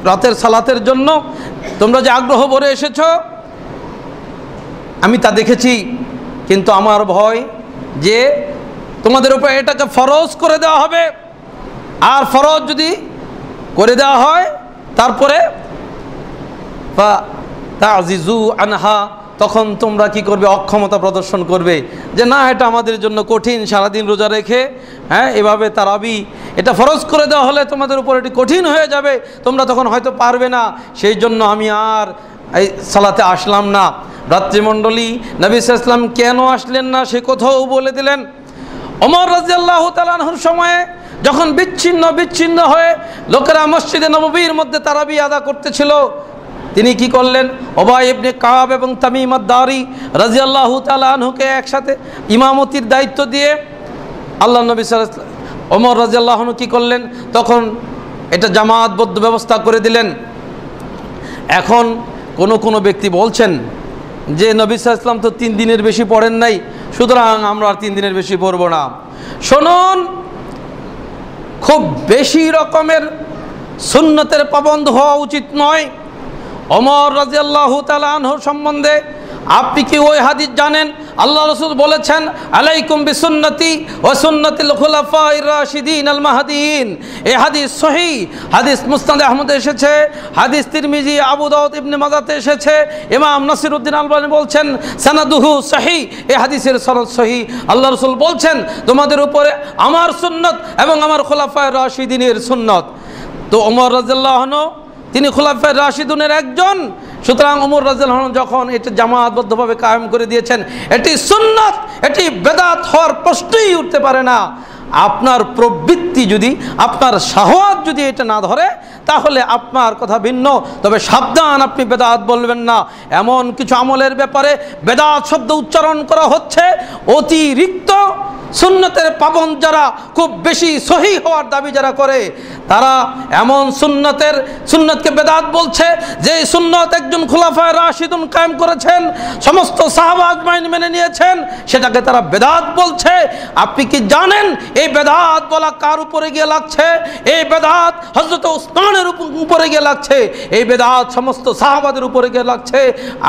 রাতের সালাতের জন্য তোমরা যে আগ্রহ ভরে এসেছ আমি তা দেখেছি, কিন্তু আমার ভয় যে তোমাদের উপর এটাকে ফরজ করে দেওয়া হবে, আর ফরজ যদি করে দেওয়া হয় তারপরে তাজিজু আনহা, তখন তোমরা কি করবে, অক্ষমতা প্রদর্শন করবে যে না এটা আমাদের জন্য কঠিন, সারাদিন রোজা রেখে এভাবে তারাবি এটা ফরজ করে দেওয়া হলে তোমাদের উপর এটি কঠিন হয়ে যাবে, তোমরা তখন হয়তো পারবে না, সেই জন্য আমি আর এই সালাতে আসলাম না। রাত্রিমণ্ডলী নবী সাল্লাল্লাহু আলাইহি ওয়াসাল্লাম কেন আসলেন না সে কথাও বলে দিলেন। ওমর রাদিয়াল্লাহু তাআলা আনহুর সময়ে যখন বিচ্ছিন্ন হয়ে লোকেরা মসজিদে নববীর মধ্যে তারাবি আদা করতেছিল, তিনি কি করলেন, উবাই ইবনে কাব এবং তামিম আদ-দারি রাদিয়াল্লাহু তাআলা আনহুকে একসাথে ইমামতির দায়িত্ব দিয়ে আল্লাহ নবী সাল্লাল্লাহু আলাইহি ওয়াসাল্লাম ওমর রাদিয়াল্লাহু আনহু কি করলেন, তখন এটা জামাতবদ্ধ ব্যবস্থা করে দিলেন। এখন কোনো ব্যক্তি বলছেন যে নবী সাল্লাল্লাহু আলাইহি ওয়াসাল্লাম তো 3 দিনের বেশি পড়েন নাই, সুতরাং আমরা আর 3 দিনের বেশি পড়ব না। শুনুন, খুব বেশি রকমের সুন্নতের পাবন্ধ হওয়া উচিত নয়। ওমর রাদিয়াল্লাহু তাআলা আনহু সম্বন্ধে আপনি কি ওই হাদিস জানেন? আল্লাহ রাসূল বলেছেন, আলাইকুম বিসুন্নতি ওয়া সুন্নাতিল খুলাফায়ে রাশিদিন আল মাহদিয়িন। এই হাদিস সহিহ, হাদিস মুসনাদ আহমদে এসেছে, হাদিস তিরমিজি, আবু দাউদ, ইবনে মাজাতে এসেছে। ইমাম নাসিরউদ্দিন আলবানী বলছেন সানাদুহু সহিহ, এই হাদিসের সনদ সহিহ। আল্লাহ রাসূল বলছেন তোমাদের উপরে আমার সুন্নত এবং আমার খুলাফায়ে রাশিদিনের সুন্নত। তো ওমর রাদিয়াল্লাহু আনহু তিনি খুলাফায়ে রাশিদুনের একজন, সুতরাং ওমর রাদিয়াল্লাহু আনহু যখন এটা জামাতবদ্ধভাবে কায়েম করে দিয়েছেন, এটি সুন্নাত, এটি বেদাত হওয়ার প্রশ্নই উঠতে পারে না। আপনার প্রবৃত্তি যদি, আপনার শাহওয়াত যদি এটা না ধরে তাহলে আপনার কথা ভিন্ন, তবে সাবধান, আপনি বেদাত বলবেন না। এমন কিছু আমলের ব্যাপারে বেদাত শব্দ উচ্চারণ করা হচ্ছে, অতিরিক্ত সুন্নতের পাবন যারা, খুব বেশি সহিহ হওয়ার দাবি যারা করে, তারা এমন সুন্নতকে বেদাত বলছে যে সুন্নত একজন খুলাফায়ে রাশিদুন কায়েম করেছেন, সমস্ত সাহাবা আজমাইন মেনে নিয়েছেন, সেটাকে তারা বেদাত বলছে। আপনি কি জানেন এই বেদাত বলা কার উপরে গিয়ে লাগছে? এই বেদাত হযরত উসমানের উপরে গিয়ে লাগছে, এই বেদাত সমস্ত সাহাবাদের উপরে গিয়ে লাগছে।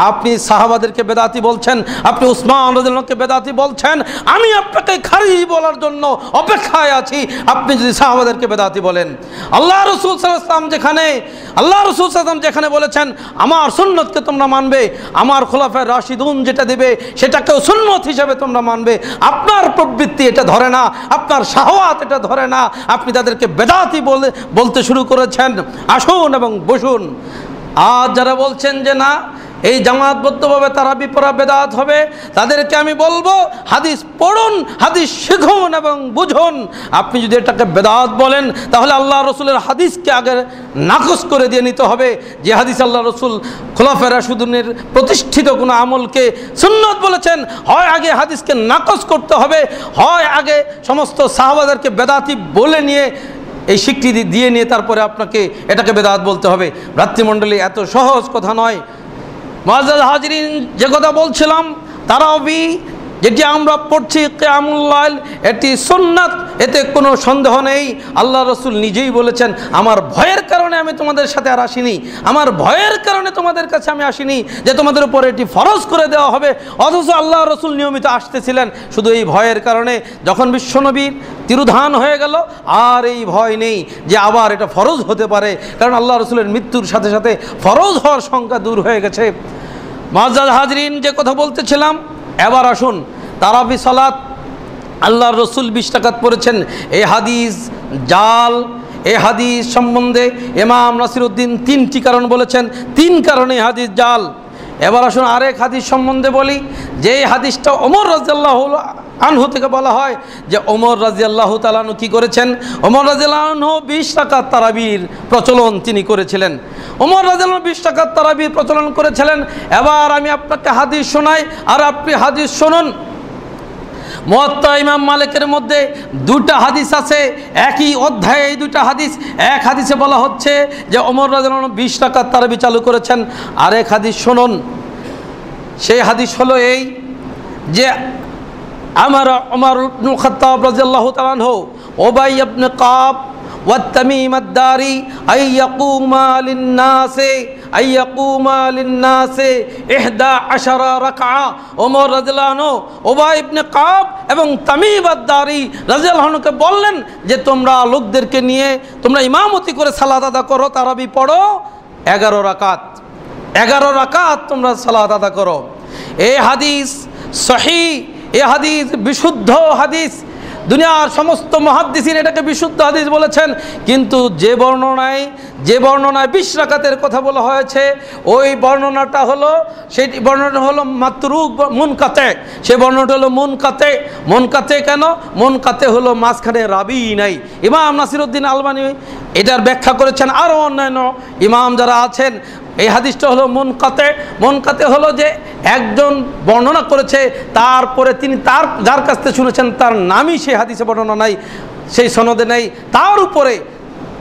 আপনি সাহাবাদেরকে বেদাতি বলছেন, আপনি উসমান রাদিয়াল্লাহু আনহুকে বেদাতি বলছেন, আমি আপনাকে খারিজ বলার জন্য অপেক্ষায় আছি আপনি যদি সাহাবাদেরকে বেদাতি বলেন। আল্লাহ রাসূল সাল্লাল্লাহু আলাইহি ওয়াসাল্লাম যেখানে বলেছেন আমার সুন্নতকে তোমরা মানবে, আমার খুলাফায়ে রাশিদুন যেটা দেবে সেটাকেও সুন্নত হিসেবে তোমরা মানবে, আপনার প্রবৃত্তি এটা ধরে না, আপনার শাহওয়াত এটা ধরে না, আপনি তাদেরকে বেদাতি বলতে শুরু করেছেন। আসুন এবং বসুন। আজ যারা বলছেন যে না এই জামাতবদ্ধভাবে তারাবি পড়া বেদাত হবে, তাদেরকে আমি বলবো হাদিস পড়ুন, হাদিস শিখুন এবং বুঝুন। আপনি যদি এটাকে বেদাত বলেন তাহলে আল্লাহ রসুলের হাদিসকে আগে নাকচ করে দিয়ে নিতে হবে। যে হাদিস আল্লাহ রসুল খোলাফায়ে রাশিদুনের প্রতিষ্ঠিত কোনো আমলকে সুন্নত বলেছেন, হয় আগে হাদিসকে নাকচ করতে হবে, হয় আগে সমস্ত সাহাবাদেরকে বেদাতি বলে নিয়ে এই স্বীকৃতি দিয়ে নিয়ে তারপরে আপনাকে এটাকে বেদাত বলতে হবে। ভ্রাতৃমণ্ডলী, এত সহজ কথা নয়। মুআজ্জাজ হাজিরিন, যে কথা বলছিলাম, তারাবি যেটি আমরা পড়ছি কিয়ামুল লাইল, এটি সুন্নাত, এতে কোনো সন্দেহ নেই। আল্লাহ রসুল নিজেই বলেছেন, আমার ভয়ের কারণে আমি তোমাদের সাথে আর আসিনি, আমার ভয়ের কারণে তোমাদের কাছে আমি আসিনি যে তোমাদের উপর এটি ফরজ করে দেওয়া হবে। অথচ আল্লাহ রসুল নিয়মিত আসতেছিলেন শুধু এই ভয়ের কারণে। যখন বিশ্বনবীর তিরোধান হয়ে গেল, আর এই ভয় নেই যে আবার এটা ফরজ হতে পারে, কারণ আল্লাহ রসুলের মৃত্যুর সাথে সাথে ফরজ হওয়ার সংখ্যা দূর হয়ে গেছে। মুআজ্জাজ হাজিরিন, যে কথা বলতেছিলাম, এবার আসুন তারাবি সালাত আল্লাহর রসুল 20 রাকাত পড়েছেন, এই হাদিস জাল। এই হাদিস সম্বন্ধে ইমাম নাসিরউদ্দিন 3টি কারণ বলেছেন, 3 কারণে হাদিস জাল। এবার আসুন আরেক হাদিস সম্বন্ধে বলি, যে হাদিসটা ওমর রাদিয়াল্লাহু আনহু থেকে বলা হয় যে ওমর রাদিয়াল্লাহু তাআলা আনহু কি করেছেন। ওমর রাদিয়াল্লাহু আনহু 20 রাকাত তারাবির প্রচলন তিনি করেছিলেন। ওমর রাদিয়াল্লাহু আনহু 20 রাকাত তারাবির প্রচলন করেছিলেন। এবার আমি আপনাকে হাদিস শোনাই, আর আপনি হাদিস শুনুন। মুয়াত্তা ইমাম মালিকের মধ্যে 2টা হাদিস আছে, একই অধ্যায়ে এই 2টা হাদিস। এক হাদিসে বলা হচ্ছে যে ওমর রাদিয়াল্লাহু আনহু 20 রাকাত তারাবি চালু করেছেন। আরেক হাদিস শুনুন, সেই হাদিস হলো এই যে আমার ওমর ইবনুল খাত্তাব রাদিয়াল্লাহু তাআলা আনহু উবাই ইবনে কাব ওয়া তামিম আদ-দারি আইয়াকুমা লিন-নাসে 11 রাকআ। ওমর রাদিয়াল্লাহু আনহু উবাই ইবনে কাব এবং তামিম আদ-দারি রাদিয়াল্লাহু আনহুকে বললেন যে তোমরা লোকদেরকে নিয়ে তোমরা ইমামতি করে সালাত আদা করো, তারাবি পড়ো 11 রাকাত, 11 রাকাত তোমরা সালাত আদা করো। এই হাদিস সহিহ, এই হাদিস বিশুদ্ধ হাদিস। দুনিয়ার সমস্ত মুহাদ্দিসিন এটাকে বিশুদ্ধ হাদিস বলেছেন, কিন্তু যে বর্ণনায় 20 রাকাতের কথা বলা হয়েছে, ওই বর্ণনাটা হলো, সেই বর্ণনা হলো মাতরুক, মুনকাতে। সেই বর্ণনাটা হলো মুনকাতে। মুনকাতে কেন? মুনকাতে হলো মাঝখানে রাবি নাই। ইমাম নাসিরউদ্দিন আলবানী এটার ব্যাখ্যা করেছেন, আরও অন্যান্য ইমাম যারা আছেন। এই হাদিসটা হলো মুনকাতে। মুনকাতে হলো যে একজন বর্ণনা করেছে, তারপরে তিনি যার কাছ থেকে শুনেছেন তার নামই সেই হাদিসে বর্ণনা নাই, সেই সনদে নেই। তার উপরে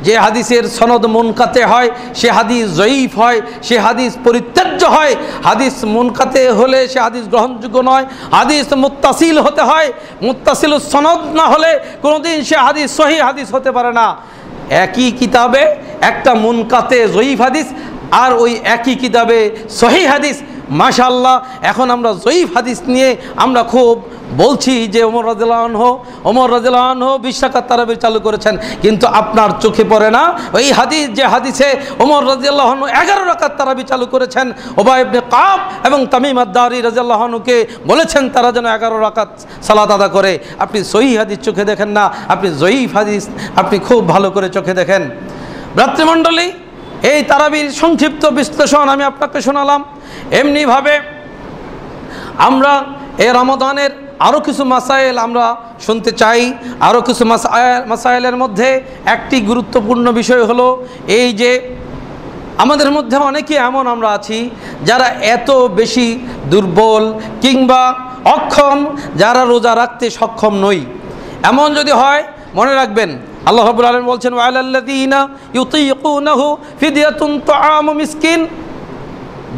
যে হাদিসের সনদ মুনকাতে হয় সে হাদিস জয়ীফ হয়, সে হাদিস পরিত্যাজ্য হয়। হাদিস মুনকাতে হলে সে হাদিস গ্রহণযোগ্য নয়, হাদিস মুত্তাসিল হতে হয়। মুত্তাসিল সনদ না হলে কোনোদিন সে হাদিস সহিহ হাদিস হতে পারে না। একই কিতাবে একটা মুনকাতে জয়ীফ হাদিস, আর ওই একই কিতাবে সহিহ হাদিস। মাশাআল্লাহ, এখন আমরা জয়ীফ হাদিস নিয়ে আমরা খুব বলছি যে ওমর রাদিয়াল্লাহু আনহু 20 রাকাত তারাবি চালু করেছেন, কিন্তু আপনার চোখে পড়ে না ওই হাদিস, যে হাদিসে ওমর রাদিয়াল্লাহু আনহু 11 রাকাত তারাবি চালু করেছেন। উবাই ইবনে কাব এবং তামিম আদ-দারি রাদিয়াল্লাহু আনহুকে বলেছেন তারা যেন 11 রাকাত সালাত আদা করে। আপনি সহিহ হাদিস চোখে দেখেন না, আপনি জয়ীফ হাদিস আপনি খুব ভালো করে চোখে দেখেন। ভ্রাতৃমণ্ডলী, এই তারাবির সংক্ষিপ্ত বিশ্লেষণ আমি আপনাকে শোনালাম। এমনিভাবে আমরা এই রমাদানের আরও কিছু মাসাইল আমরা শুনতে চাই। আরও কিছু মাসাইলের মধ্যে একটি গুরুত্বপূর্ণ বিষয় হলো এই যে আমাদের মধ্যে অনেকে এমন আমরা আছি যারা এত বেশি দুর্বল কিংবা অক্ষম, যারা রোজা রাখতে সক্ষম নই। এমন যদি হয়, মনে রাখবেন আল্লাহ রাব্বুল আলামিন বলছেন ওয়ালাল্লাযীনা ইউতীকুনাহু ফিদিয়াতুন তুআমু মিসকিন।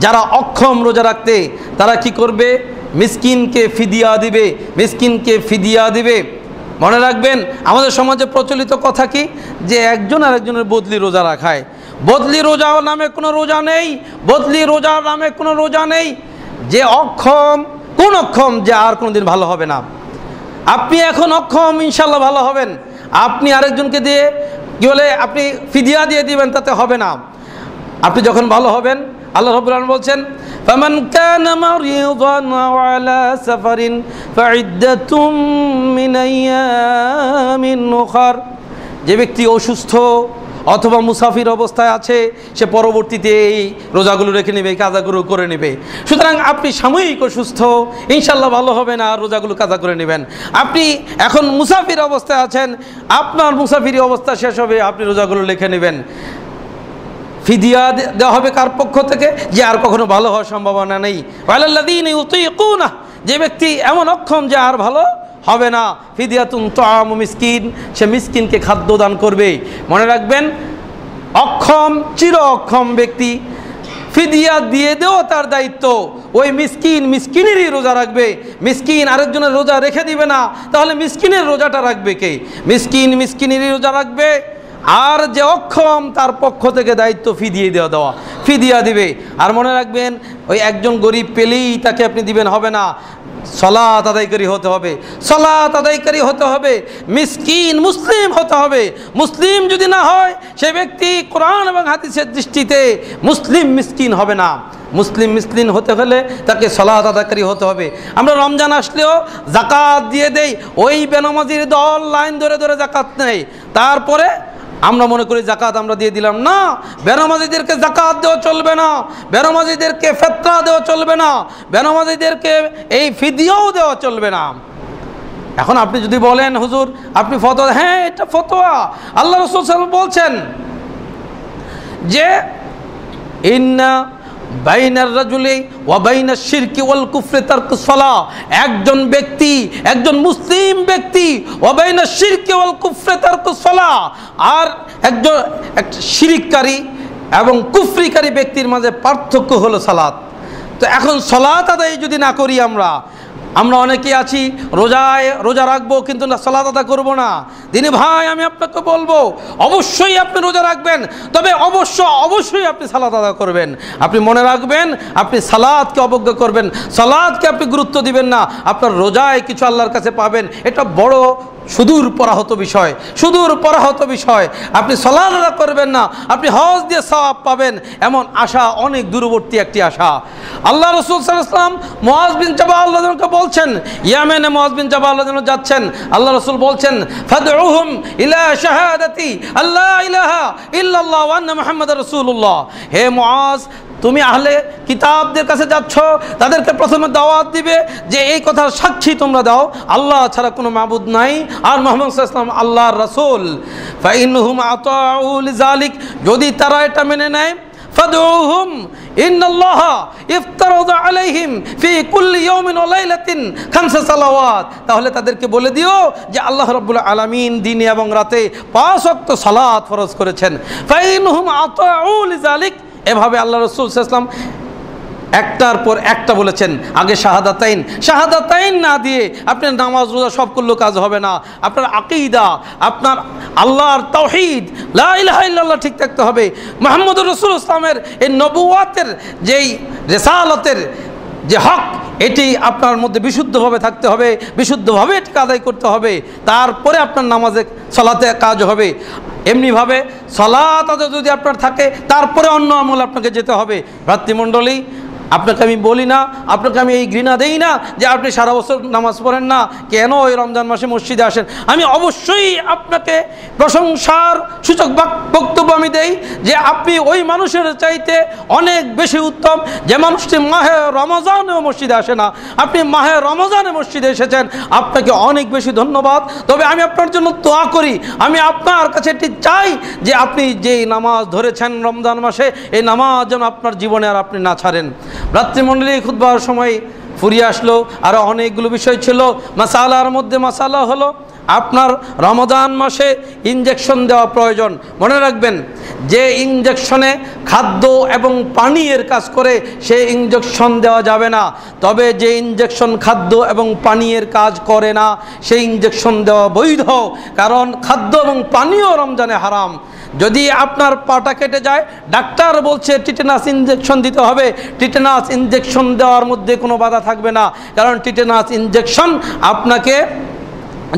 যারা অক্ষম রোজা রাখতে, তারা কি করবে? মিসকিনকে ফিদিয়া দিবে, মিসকিনকে ফিদিয়া দিবে। মনে রাখবেন আমাদের সমাজে প্রচলিত কথা কি, যে একজন আরেকজনের বদলি রোজা রাখায়। বদলি রোজা নামে কোনো রোজা নেই, বদলি রোজার নামে কোনো রোজা নেই। যে অক্ষম, কোন অক্ষম যে আর কোনোদিন ভালো হবে না। আপনি এখন অক্ষম, ইনশাল্লাহ ভালো হবেন। আপনি আরেকজনকে দিয়ে কি বলে আপনি ফিদিয়া দিয়ে দিবেন, তাতে হবে না। আপনি যখন ভালো হবেন, আল্লাহ রাব্বুল আলামিন বলছেন ফামান কানা মারিদান আও আলা সাফারিন ফাইদ্দাতুম মিন আইয়ামিন উখার। যে ব্যক্তি অসুস্থ অথবা মুসাফির অবস্থায় আছে, সে পরবর্তীতে এই রোজাগুলো রেখে নেবে, কাজাগুলো করে নেবে। সুতরাং আপনি সাময়িক অসুস্থ, ইনশাল্লাহ ভালো হবে না, রোজাগুলো কাজা করে নেবেন। আপনি এখন মুসাফির অবস্থায় আছেন, আপনার মুসাফিরি অবস্থা শেষ হবে, আপনি রোজাগুলো লিখে নেবেন। ফিদিয়া দেওয়া হবে কার পক্ষ থেকে? যে আর কখনো ভালো হওয়ার সম্ভাবনা নেই। ওয়ালাল্লাযীনা ইউতীকুনা, যে ব্যক্তি এমন অক্ষম যে আর ভালো হবে না, ফিদিয়াতুন তুআমু মিসকিন, সে মিসকিনকে খাদ্য দান করবে। মনে রাখবেন, অক্ষম, চির অক্ষম ব্যক্তি ফিদিয়া দিয়ে দেও তার দায়িত্ব। ওই মিসকিনেরই রোজা রাখবে। মিসকিন আরেকজনের রোজা রেখে দিবে না, তাহলে মিসকিনের রোজাটা রাখবে কে? মিসকিনেরই রোজা রাখবে। আর যে অক্ষম তার পক্ষ থেকে দায়িত্ব ফিদিয়া দিবে। আর মনে রাখবেন, ওই একজন গরিব পেলেই তাকে আপনি দিবেন হবে না, সালাত আদায়কারী হতে হবে, সালাত আদায়কারী হতে হবে, মিসকিন মুসলিম হতে হবে। মুসলিম যদি না হয়, সে ব্যক্তি কোরআন এবং হাদিসের দৃষ্টিতে মুসলিম মিসকিন হবে না। মুসলিম মিসকিন হতে হলে তাকে সালাত আদায়কারী হতে হবে। আমরা রমজান আসলেও জাকাত দিয়ে দেই, ওই বেনামাজির দল লাইন ধরে ধরে জাকাত নেই, তারপরে আমরা মনে করি জাকাত আমরা দিয়ে দিলাম। না, বেনামাজিদেরকে জাকাত দেওয়া চলবে না, বেনামাজিদেরকে ফিতরা দেওয়া চলবে না, বেনামাজিদেরকে এই ফিদিয়াও দেওয়া চলবে না। এখন আপনি যদি বলেন হুজুর আপনি ফতোয়া, হ্যাঁ এটা ফতোয়া। আল্লাহ রাসূল সাল্লাল্লাহু আলাইহি ওয়াসাল্লাম বলছেন যে ইন্না বাইনার রাজুলি ওয়া বাইনাশ শিরকি ওয়াল কুফরি তারকুস সালাহ, একজন ব্যক্তি, একজন মুসলিম ব্যক্তি, ওয়া বাইনাশ শিরকি ওয়াল কুফরি তারকুস সালাহ, আর একজন শিরিককারী এবং কুফরিকারী ব্যক্তির মাঝে পার্থক্য হলো সালাত। তো এখন সালাত আদায় যদি না করি, আমরা অনেকেই আছি রোজা রাখবো কিন্তু না সালাত আদায় করবো না। দিনী ভাই, আমি আপনাকে বলবো অবশ্যই আপনি রোজা রাখবেন, তবে অবশ্যই আপনি সালাত আদায় করবেন। আপনি মনে রাখবেন, আপনি সালাতকে অবজ্ঞা করবেন, সালাতকে আপনি গুরুত্ব দিবেন না, আপনার রোজায় কিছু আল্লাহর কাছে পাবেন, এটা বড় সুদূর পরাহত বিষয়। আপনি সালাত আদায় করবেন না, আপনি হজ দিয়ে সওয়াব পাবেন, এমন আশা অনেক দূরবর্তী একটি আশা। আল্লাহ রাসূল সাল্লাল্লাহু আলাইহি ওয়াসাল্লাম মুআয বিন জাবাল রাদিয়াল্লাহু আনহু বলছেন, ইয়ামেনে মুআয বিন জাবাল রাদিয়াল্লাহু আনহু যাচ্ছেন, আল্লাহ রাসূল বলছেন ফাদউহুম ইলা শাহাদাতি আল্লা ইলাহা ইল্লাল্লাহ ওয়া আন্না মুহাম্মাদার রাসূলুল্লাহ। হে মুআয, তুমি আহলে কিতাবদের কাছে যাচ্ছ, তাদেরকে প্রথমে দাওয়াত দিবে যে এই কথার সাক্ষী তোমরা দাও আল্লাহ ছাড়া কোনো মাবুদ নাই, আর মুহাম্মদ সাল্লাল্লাহু আলাইহি ওয়াসাল্লাম আল্লাহর রাসূল। ফাইনহুম আতাউ লিযালিক, যদি তারা এটা মেনে নেয়, ফাদউহুম ইন্নাল্লাহা ইফতারাদা আলাইহিম ফি কুল্লি ইয়াউমিন ওয়া লাইলাতিন খামসা সালাওয়াত, তাহলে তাদেরকে বলে দিও যে আল্লাহ রাব্বুল আলামিন দিনে এবং রাতে 5 ওয়াক্ত সালাত ফরজ করেছেন। ফাইনহুম আতাউ লিযালিক, এভাবে আল্লাহ রাসূল সাল্লাল্লাহু আলাইহি ওয়াসাল্লাম একটার পর একটা বলেছেন। আগে শাহাদাতাইন না দিয়ে আপনার নামাজ রোজা সব করলে কাজ হবে না। আপনার আকীদা, আপনার আল্লাহর তাওহীদ, লা ইলাহা ইল্লাল্লাহ ঠিক থাকতে হবে। মুহাম্মদুর রাসূলুল্লাহ ইসলামের এই নবুয়াতের যেই রিসালাতের যে হক, এটি আপনার মধ্যে বিশুদ্ধভাবে থাকতে হবে, বিশুদ্ধভাবে এটিকে আদায় করতে হবে, তারপরে আপনার নামাজে সালাতে কাজ হবে। এমনিভাবে সালাত আদায় যদি আপনার থাকে, তারপরে অন্য আমল আপনাকে যেতে হবে। ভ্রাতৃমণ্ডলী, আপনাকে আমি বলি না, আপনাকে আমি এই ঘৃণা দেই না যে আপনি সারা বছর নামাজ পড়েন না, কেন ওই রমজান মাসে মসজিদে আসেন। আমি অবশ্যই আপনাকে প্রশংসার সূচক বক্তব্য আমি দেই যে আপনি ওই মানুষের চাইতে অনেক বেশি উত্তম যে মানুষটি মাহে রমজানেও মসজিদে আসে না। আপনি মাহে রমজানে মসজিদে এসেছেন, আপনাকে অনেক বেশি ধন্যবাদ। তবে আমি আপনার জন্য দোয়া করি, আমি আপনার কাছে এটি চাই যে আপনি যেই নামাজ ধরেছেন রমজান মাসে, এই নামাজ যেন আপনার জীবনে আর আপনি না ছাড়েন। রাত্রিমণ্ডলী খুতবার সময় ফুরিয়ে আসলো, আরও অনেকগুলো বিষয় ছিল। মাসালার মধ্যে মাসালা হলো আপনার রমজান মাসে ইনজেকশন দেওয়া প্রয়োজন। মনে রাখবেন, যে ইনজেকশনে খাদ্য এবং পানীয়ের কাজ করে সেই ইনজেকশন দেওয়া যাবে না। তবে যে ইনজেকশন খাদ্য এবং পানীয়ের কাজ করে না সেই ইনজেকশন দেওয়া বৈধ, কারণ খাদ্য এবং পানীয় রমজানে হারাম। যদি আপনার পাটা কেটে যায়, ডাক্তার বলছে টিটেনাস ইনজেকশন দিতে হবে, টিটেনাস ইনজেকশন দেওয়ার মধ্যে কোনো বাধা থাকবে না, কারণ টিটেনাস ইনজেকশন আপনাকে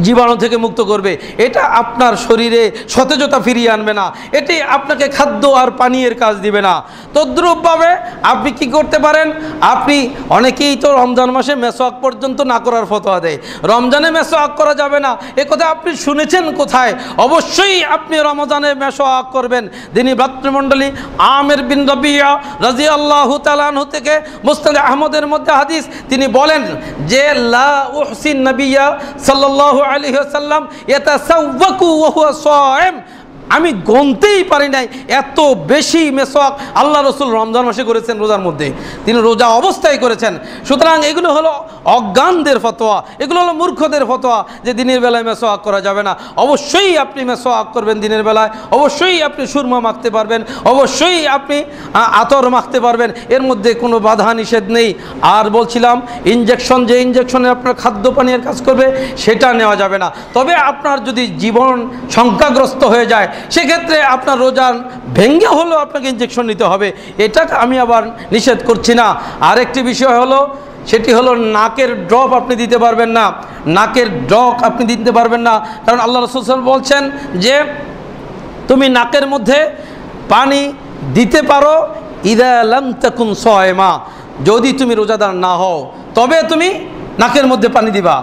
জীবাণু থেকে মুক্ত করবে, এটা আপনার শরীরে সতেজতা ফিরিয়ে আনবে না, এটি আপনাকে খাদ্য আর পানীয়ের কাজ দিবে না। তদ্রূপভাবে আপনি কি করতে পারেন, আপনি অনেকেই তো রমজান মাসে মেসওয়াক পর্যন্ত না করার ফতোয়া দেয়, রমজানে মেসওয়াক করা যাবে না, এ কথা আপনি শুনেছেন কোথায়? অবশ্যই আপনি রমজানে মেসওয়াক করবেন। দিনী ভ্রাতৃমণ্ডলী, আমির বিন রবিয়া রাদিয়াল্লাহু তাআলা আনহু থেকে মুসনাদ আহমদের মধ্যে হাদিস, তিনি বলেন যে লা উহসিন নবিয়্যা সাল্লাল্লাহু আলাইহি ওয়াসাল্লাম ইয়াতাসাওয়াকু ওয়া হুয়া সায়েম, আমি গনতেই পারি নাই এত বেশি মেসওয়াক আল্লাহ রসুল রমজান মাসে করেছেন, রোজার মধ্যে তিনি রোজা অবস্থায় করেছেন। সুতরাং এগুলো হলো অজ্ঞানদের ফতোয়া, এগুলো হলো মূর্খদের ফতোয়া যে দিনের বেলায় মেসওয়াক করা যাবে না। অবশ্যই আপনি মেসওয়াক করবেন দিনের বেলায়, অবশ্যই আপনি সুরমা মাখতে পারবেন, অবশ্যই আপনি আতর মাখতে পারবেন, এর মধ্যে কোনো বাধা নিষেধ নেই। আর বলছিলাম ইনজেকশন, যে ইনজেকশনে আপনার খাদ্য পানীয়ের কাজ করবে সেটা নেওয়া যাবে না। তবে আপনার যদি জীবন শঙ্কাগ্রস্ত হয়ে যায় সেক্ষেত্রে আপনার রোজা ভেঙ্গে হলেও আপনাকে ইনজেকশন নিতে হবে, এটা আমি আবার নিষেধ করছি না। আরেকটি বিষয় হলো, সেটি হলো নাকের ড্রপ আপনি দিতে পারবেন না, নাকের ড্রপ আপনি দিতে পারবেন না, কারণ আল্লাহ রাসূল সাল্লাল্লাহু আলাইহি ওয়াসাল্লাম বলছেন যে তুমি নাকের মধ্যে পানি দিতে পারো ইদা লাম তাকুন সায়মা, যদি তুমি রোজাদার না হও তবে তুমি নাকের মধ্যে পানি দিবা।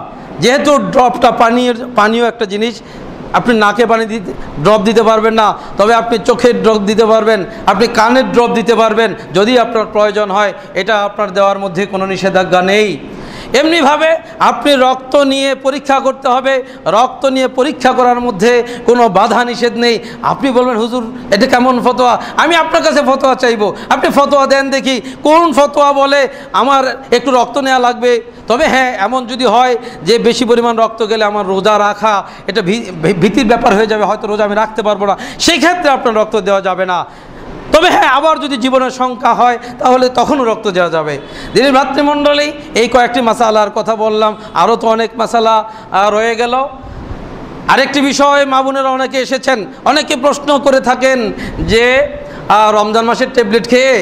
যেহেতু ড্রপটা পানীয় একটা জিনিস, আপনি নাকে পানি ড্রপ দিতে পারবেন না, তবে আপনি চোখের ড্রপ দিতে পারবেন, আপনি কানের ড্রপ দিতে পারবেন যদি আপনার প্রয়োজন হয়, এটা আপনার দেওয়ার মধ্যে কোনো নিষেধাজ্ঞা নেই। এমনিভাবে আপনি রক্ত নিয়ে পরীক্ষা করতে হবে, রক্ত নিয়ে পরীক্ষা করার মধ্যে কোনো বাধা নিষেধ নেই। আপনি বলবেন হুজুর এটা কেমন ফতোয়া, আমি আপনার কাছে ফতোয়া চাইবো, আপনি ফতোয়া দেন দেখি কোন ফতোয়া বলে আমার একটু রক্ত নেওয়া লাগবে। তবে হ্যাঁ, এমন যদি হয় যে বেশি পরিমাণ রক্ত গেলে আমার রোজা রাখা এটা ভীতির ব্যাপার হয়ে যাবে, হয়তো রোজা আমি রাখতে পারবো না, সেই ক্ষেত্রে আপনার রক্ত দেওয়া যাবে না। তবে হ্যাঁ, আবার যদি জীবনের সংখ্যা হয় তাহলে তখনও রক্ত দেওয়া যাবে। দিনের ভ্রাতৃমণ্ডলী, এই কয়েকটি মাসালার কথা বললাম, আরও তো অনেক মাসালা রয়ে গেল। আরেকটি বিষয়, মা বোনেরা অনেকে এসেছেন, অনেকে প্রশ্ন করে থাকেন যে রমজান মাসের ট্যাবলেট খেয়ে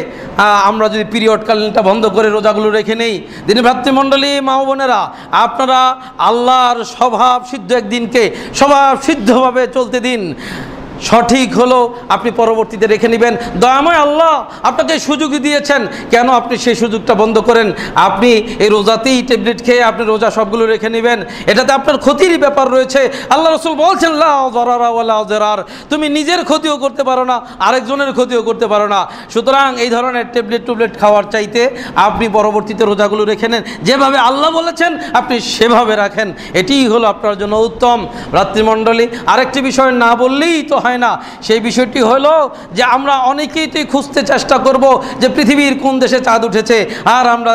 আমরা যদি পিরিয়ডকালীনটা বন্ধ করে রোজাগুলো রেখে নেই। দিনের ভ্রাতৃমণ্ডলী, মা বোনেরা, আপনারা আল্লাহর স্বভাব সিদ্ধ একদিনকে স্বভাব সিদ্ধভাবে চলতে দিন, সঠিক হলো আপনি পরবর্তীতে রেখে নেবেন। দয়াময় আল্লাহ আপনাকে সুযোগই দিয়েছেন, কেন আপনি সেই সুযোগটা বন্ধ করেন? আপনি এই রোজাতেই ট্যাবলেট খেয়ে আপনি রোজা সবগুলো রেখে নেবেন, এটাতে আপনার ক্ষতির ব্যাপার রয়েছে। আল্লাহ রাসূল বলছেন লা যারারা ওয়ালা যারার, তুমি নিজের ক্ষতিও করতে পারো না, আরেকজনের ক্ষতিও করতে পারো না। সুতরাং এই ধরনের ট্যাবলেট খাওয়ার চাইতে আপনি পরবর্তীতে রোজাগুলো রেখে নেন, যেভাবে আল্লাহ বলেছেন আপনি সেভাবে রাখেন, এটিই হলো আপনার জন্য উত্তম। ভ্রাতৃমণ্ডলী, আরেকটি বিষয় না বললেই তো হয় না, সেই বিষয়টি হলো যে আমরা অনেকেই তো খুঁজতে চেষ্টা করব যে পৃথিবীর কোন দেশে চাঁদ উঠেছে আর আমরা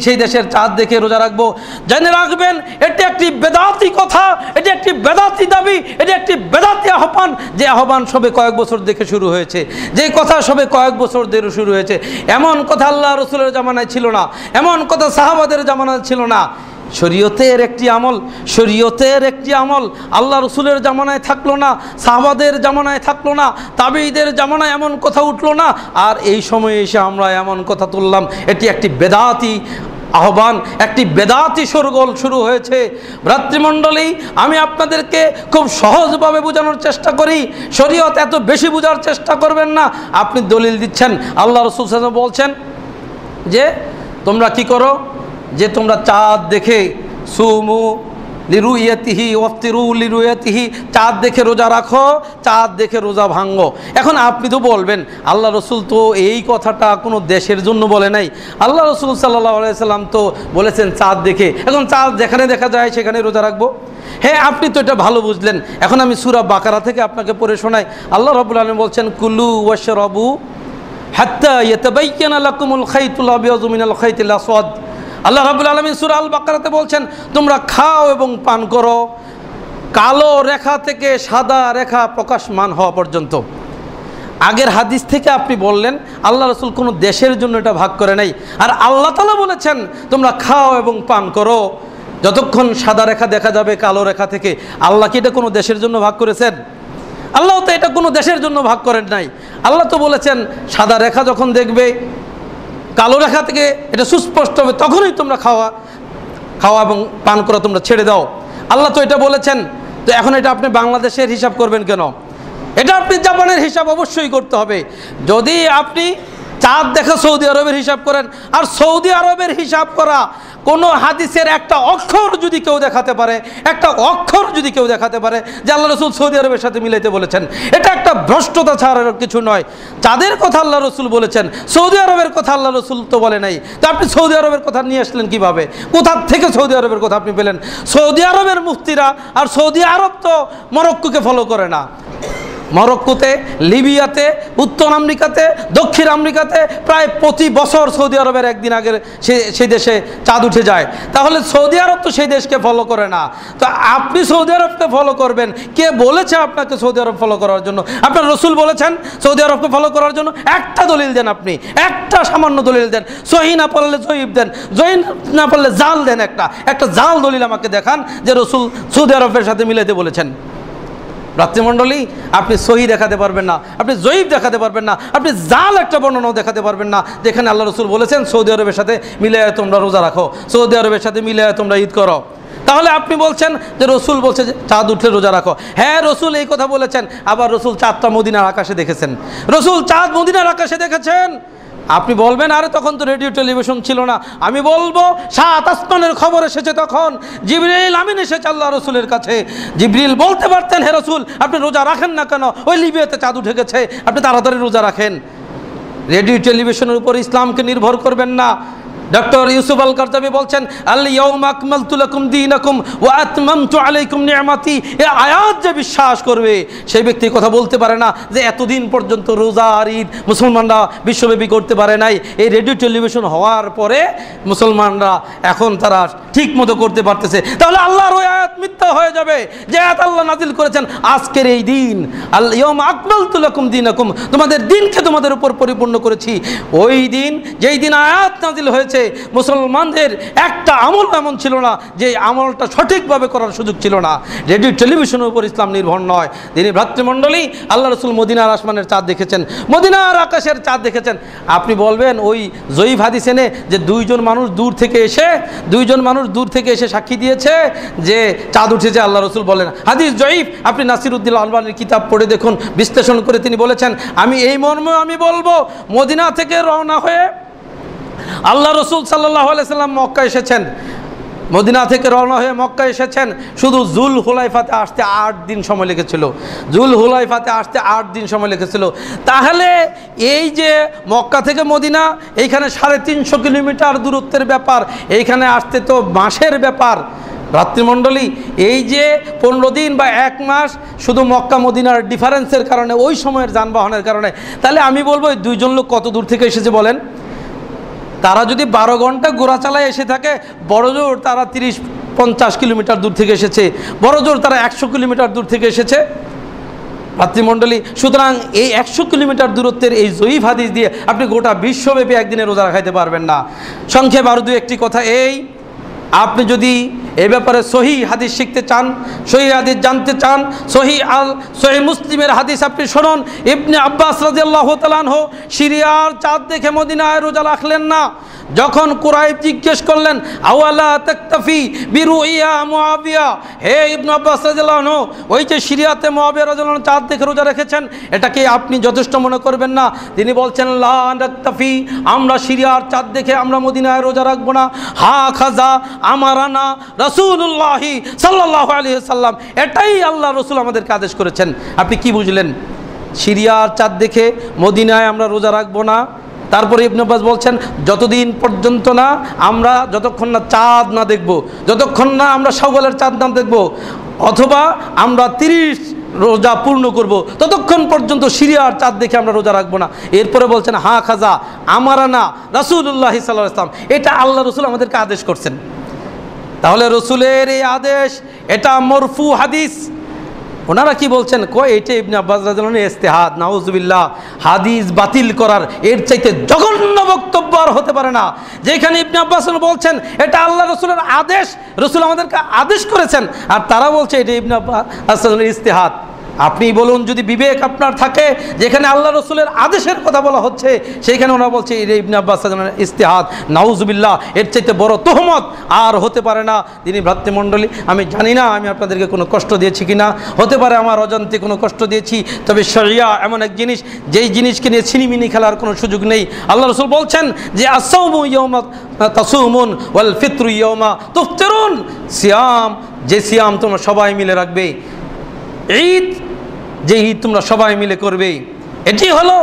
সেই দেশের চাঁদ দেখে রোজা রাখবো। জেনে রাখবেন এটি একটি বেদাতি কথা, এটি একটি বেদাতি দাবি, এটি একটি বেদাতি আহ্বান, যে আহ্বান সবে কয়েক বছর দেখে শুরু হয়েছে, যে কথা সবে কয়েক বছর ধরে শুরু হয়েছে। এমন কথা আল্লাহ রসুলের জামানায় ছিল না, এমন কথা সাহাবাদের জামানায় ছিল না। শরীয়তের একটি আমল আল্লাহ রসুলের জামানায় থাকলো না, সাহাবাদের জামানায় থাকলো না, তাবেঈদের জামানায় এমন কথা উঠলো না, আর এই সময়ে এসে আমরা এমন কথা তুললাম। এটি একটি বেদাতি আহ্বান, একটি বেদাতি শোরগোল শুরু হয়েছে। ভ্রাতৃমণ্ডলী, আমি আপনাদেরকে খুব সহজভাবে বোঝানোর চেষ্টা করি, শরীয়ত এত বেশি বোঝার চেষ্টা করবেন না। আপনি দলিল দিচ্ছেন, আল্লাহ রাসূল সাল্লাল্লাহু আলাইহি ওয়াসাল্লাম বলছেন যে তোমরা কি করো, যে তোমরা চাঁদ দেখে সুমু লিরুয়াতিহি ওয়াফতিরু লিরুয়াতিহি, চাঁদ দেখে রোজা রাখো, চাঁদ দেখে রোজা ভাঙো। এখন আপনি তো বলবেন আল্লাহ রসুল তো এই কথাটা কোনো দেশের জন্য বলে নাই, আল্লাহ রসুল সাল্লাল্লাহু আলাইহি সাল্লাম তো বলেছেন চাঁদ দেখে, এখন চাঁদ যেখানে দেখা যায় সেখানে রোজা রাখবো। হ্যাঁ, আপনি তো এটা ভালো বুঝলেন। এখন আমি সূরা বাকারা থেকে আপনাকে পড়ে শোনাই। আল্লাহ রাব্বুল আলামিন বলছেন কুলু ওয়াশরাবু হাত্তা ইয়াতাবায়্যানা লাকুমুল খাইতুল আবিয়াযু মিনাল খাইতিল আসওয়াদ। আল্লাহ রাব্বুল আলামিন সূরা আল বাকারাতে বলছেন তোমরা খাও এবং পান করো কালো রেখা থেকে সাদা রেখা প্রকাশমান হওয়া পর্যন্ত। আগের হাদিস থেকে আপনি বললেন আল্লাহ রাসূল কোনো দেশের জন্য এটা ভাগ করে নাই, আর আল্লাহ তাআলা বলেছেন তোমরা খাও এবং পান করো যতক্ষণ সাদা রেখা দেখা যাবে কালো রেখা থেকে। আল্লাহ কি এটা কোনো দেশের জন্য ভাগ করেছেন? আল্লাহ তো এটা কোনো দেশের জন্য ভাগ করেন নাই। আল্লাহ তো বলেছেন সাদা রেখা যখন দেখবে কালো রেখা থেকে এটা সুস্পষ্ট হবে তখনই তোমরা খাওয়া এবং পান করা তোমরা ছেড়ে দাও। আল্লাহ তো এটা বলেছেন, তো এখন এটা আপনি বাংলাদেশের হিসাব করবেন কেন? এটা আপনি জাপানের হিসাব অবশ্যই করতে হবে। যদি আপনি চাঁদ দেখা সৌদি আরবের হিসাব করেন, আর সৌদি আরবের হিসাব করা কোনো হাদিসের একটা অক্ষর যদি কেউ দেখাতে পারে, একটা অক্ষর যদি কেউ দেখাতে পারে যে আল্লাহ রসুল সৌদি আরবের সাথে মিলাইতে বলেছেন, এটা একটা ভ্রষ্টতা ছাড়ার কিছু নয়। চাঁদের কথা আল্লাহ রসুল বলেছেন, সৌদি আরবের কথা আল্লাহ রসুল তো বলে নাই। তো আপনি সৌদি আরবের কথা নিয়ে আসলেন কিভাবে? কোথা থেকে সৌদি আরবের কথা আপনি পেলেন? সৌদি আরবের মুফতিরা, আর সৌদি আরব তো মরক্কোকে ফলো করে না। মরক্কোতে, লিবিয়াতে, উত্তর আমেরিকাতে, দক্ষিণ আমেরিকাতে প্রায় প্রতি বছর সৌদি আরবের একদিন আগে সেই দেশে চাঁদ উঠে যায়। তাহলে সৌদি আরব তো সেই দেশকে ফলো করে না, তো আপনি সৌদি আরবকে ফলো করবেন? কে বলেছে আপনাকে সৌদি আরব ফলো করার জন্য? আপনার রসুল বলেছেন সৌদি আরবকে ফলো করার জন্য? একটা দলিল দেন, আপনি একটা সামান্য দলিল দেন। সহি না পারলে জয়ীব দেন, জয়ী না পারলে জাল দেন। একটা জাল দলিল আমাকে দেখান যে রসুল সৌদি আরবের সাথে মিলাইতে বলেছেন। ভ্রাতৃমণ্ডলী, আপনি সহি দেখাতে পারবেন না, আপনি জয়ীব দেখাতে পারবেন না, আপনি জাল একটা বর্ণনাও দেখাতে পারবেন না যেখানে আল্লাহ রসুল বলেছেন সৌদি আরবের সাথে মিলিয়ে তোমরা রোজা রাখো, সৌদি আরবের সাথে মিলিয়ে তোমরা ঈদ করো। তাহলে আপনি বলছেন যে রসুল বলছে যে চাঁদ উঠলে রোজা রাখো। হ্যাঁ, রসুল এই কথা বলেছেন, আবার রসুল চাঁদটা মদিনার আকাশে দেখেছেন। রসুল চাঁদ মদিনার আকাশে দেখেছেন। আপনি বলবেন আরে তখন তো রেডিও টেলিভিশন ছিল না। আমি বলবো 7 আসমানের খবর এসেছে, তখন জিবরিল আমিন এসেছে আল্লাহ রসুলের কাছে। জিবরিল বলতে পারতেন, হে রসুল আপনি রোজা রাখেন না কেন? ওই লিবিয়াতে চাঁদ উঠে গেছে, আপনি তাড়াতাড়ি রোজা রাখেন। রেডিও টেলিভিশনের উপর ইসলামকে নির্ভর করবেন না। ডক্টর ইউসুফ আল কারজাবি বলছেন আল ইয়াউমা আকমালতু লাকুম দীনাকুম ওয়া আতমামতু আলাইকুম নি'মাতি। এই আয়াত যে বিশ্বাস করবে সেই ব্যক্তি কথা বলতে পারে না যে এতদিন পর্যন্ত রোজা আর ঈদ মুসলমানরা বিশ্বব্যাপী করতে পারে নাই। এই রেডিও টেলিভিশন হওয়ার পরে মুসলমানরা এখন তারা ঠিক মতো করতে পারতেছে। তাহলে আল্লাহর ওই আয়াত মিথ্যা হয়ে যাবে যে আয়াত আল্লাহ নাজিল করেছেন আজকের এই দিন, আল ইয়াউমা আকমালতু লাকুম দীনাকুম, তোমাদের দিনকে তোমাদের উপর পরিপূর্ণ করেছি। ওই দিন যেই দিন আয়াত নাজিল হয়েছে মুসলমানদের একটা আমল এমন ছিল না যে আমলটা সঠিকভাবে করার সুযোগ ছিল না। রেডিও টেলিভিশনের উপর ইসলাম নির্ভর নয়। তিনি ভ্রাতৃমণ্ডলী, আল্লাহ রসুল মদিনার আসমানের চাঁদ দেখেছেন, মদিনার আকাশের চাঁদ দেখেছেন। আপনি বলবেন ওই জয়ীফ হাদিস এনে যে দুইজন মানুষ দূর থেকে এসে সাক্ষী দিয়েছে যে চাঁদ উঠেছে, আল্লাহ রসুল বলেন হাদিস জয়ীফ। আপনি নাসিরউদ্দিন আলবানীর কিতাব পড়ে দেখুন, বিশ্লেষণ করে তিনি বলেছেন আমি এই মর্মে আমি বলবো মদিনা থেকে রওনা হয়ে আল্লাহ রসুল সাল্লাল্লাহু আলাইহি সাল্লাম মক্কা এসেছেন, মদিনা থেকে রওনা হয়ে মক্কা এসেছেন। শুধু জুল হুলাইফাতে আসতে 8 দিন সময় লেগেছিল, জুল হুলাইফাতে আসতে 8 দিন সময় লেগেছিল। তাহলে এই যে মক্কা থেকে মদিনা এইখানে 350 কিলোমিটার দূরত্বের ব্যাপার, এইখানে আসতে তো মাসের ব্যাপার। ভ্রাতৃমণ্ডলী, এই যে 15 দিন বা 1 মাস শুধু মক্কা মদিনার ডিফারেন্সের কারণে, ওই সময়ের যানবাহনের কারণে, তাহলে আমি বলবো এই দুইজন লোক কত দূর থেকে এসেছে বলেন? তারা যদি 12 ঘন্টা ঘোড়া চালায় এসে থাকে, বড়জোর তারা 30-50 কিলোমিটার দূর থেকে এসেছে, বড়জোর তারা 100 কিলোমিটার দূর থেকে এসেছে। ভাতৃমণ্ডলী, সুতরাং এই 100 কিলোমিটার দূরত্বের এই জয়ীফ হাদিস দিয়ে আপনি গোটা বিশ্বব্যাপী একদিনে রোজা রাখাইতে পারবেন না। সংক্ষেপ আরও 2-1টি কথা এই, আপনি যদি এ ব্যাপারে সহি হাদিস শিখতে চান, সহি হাদিস জানতে চান, সহি মুসলিমের হাদিস আপনি শুনুন। ইবনে আব্বাস রাদিয়াল্লাহু তাআলা আনহু সিরিয়ার চাঁদ দেখে মদিনায় রোজা রাখলেন না। যখন কুরাইব জিজ্ঞেস করলেন আওয়ালা তাকতাফি বিরুইয়া মুআবিয়া, হে ইবনে আব্বাস রাদিয়াল্লাহু আনহু, ওই যে সিরিয়াতে মুআবিয়া রাদিয়াল্লাহু আনহু চাঁদ দেখে রোজা রেখেছেন, এটাকে আপনি যথেষ্ট মনে করবেন না? তিনি বলছেন লা নাকতাফি, আমরা সিরিয়ার চাঁদ দেখে আমরা মদিনায় রোজা রাখবো না। হা খাজা আমারানা রাসূলুল্লাহ সাল্লাল্লাহু আলাইহি সাল্লাম, এটাই আল্লাহ রসুল আমাদেরকে আদেশ করেছেন। আপনি কি বুঝলেন? সিরিয়ার চাঁদ দেখে মদিনায় আমরা রোজা রাখবো না। তারপরে ইবনে আব্বাস বলছেন যতদিন পর্যন্ত না আমরা, যতক্ষণ না চাঁদ না দেখব, যতক্ষণ না আমরা শাওয়ালের চাঁদ না দেখব, অথবা আমরা 30 রোজা পূর্ণ করব, ততক্ষণ পর্যন্ত সিরিয়ার চাঁদ দেখে আমরা রোজা রাখবো না। এরপরে বলছেন হা খাজা আমারানা রাসূলুল্লাহ সাল্লাল্লাহু আলাইহি ওয়াসাল্লাম, এটা আল্লাহ রসুল আমাদেরকে আদেশ করছেন। তাহলে রসুলের এই আদেশ এটা মরফু হাদিস। ওনারা কি বলছেন? এটা ইবনে আব্বাস রাদিয়াল্লাহু আনহু ইজতিহাদ। নাউজুবিল্লাহ, হাদিস বাতিল করার এর চাইতে জঘন্য বক্তব্য আর হতে পারে না। যেখানে ইবনে আব্বাস বলছেন এটা আল্লাহ রসুলের আদেশ, রসুল আমাদেরকে আদেশ করেছেন, আর তারা বলছে এটা ইবনে আব্বাস রাদিয়াল্লাহু আনহু ইজতিহাদ। আপনি বলুন, যদি বিবেক আপনার থাকে, যেখানে আল্লাহ রসুলের আদেশের কথা বলা হচ্ছে সেইখানে ওরা বলছে ইবনে আব্বাস ইস্তেহাদ, নাউজুবিল্লাহ, এর চাইতে বড় তোহমত আর হতে পারে না। তিনি ভ্রাতৃমণ্ডলী, আমি জানি না আমি আপনাদেরকে কোনো কষ্ট দিয়েছি কিনা, হতে পারে আমার অজান্তে কোনো কষ্ট দিয়েছি, তবে শরিয়া এমন এক জিনিস যেই জিনিসকে নিয়ে ছিনিমিনি খেলার কোনো সুযোগ নেই। আল্লাহ রসুল বলছেন যে আসসাউমু ইয়াওমা তাসুমুন ওয়াল ফিতরু ইয়াওমা তুফতিরুন, সিয়াম, যে সিয়াম তোমরা সবাই মিলে রাখবে, ঈদ যে ঈদ তোমরা সবাই মিলে করবে, এটি হলো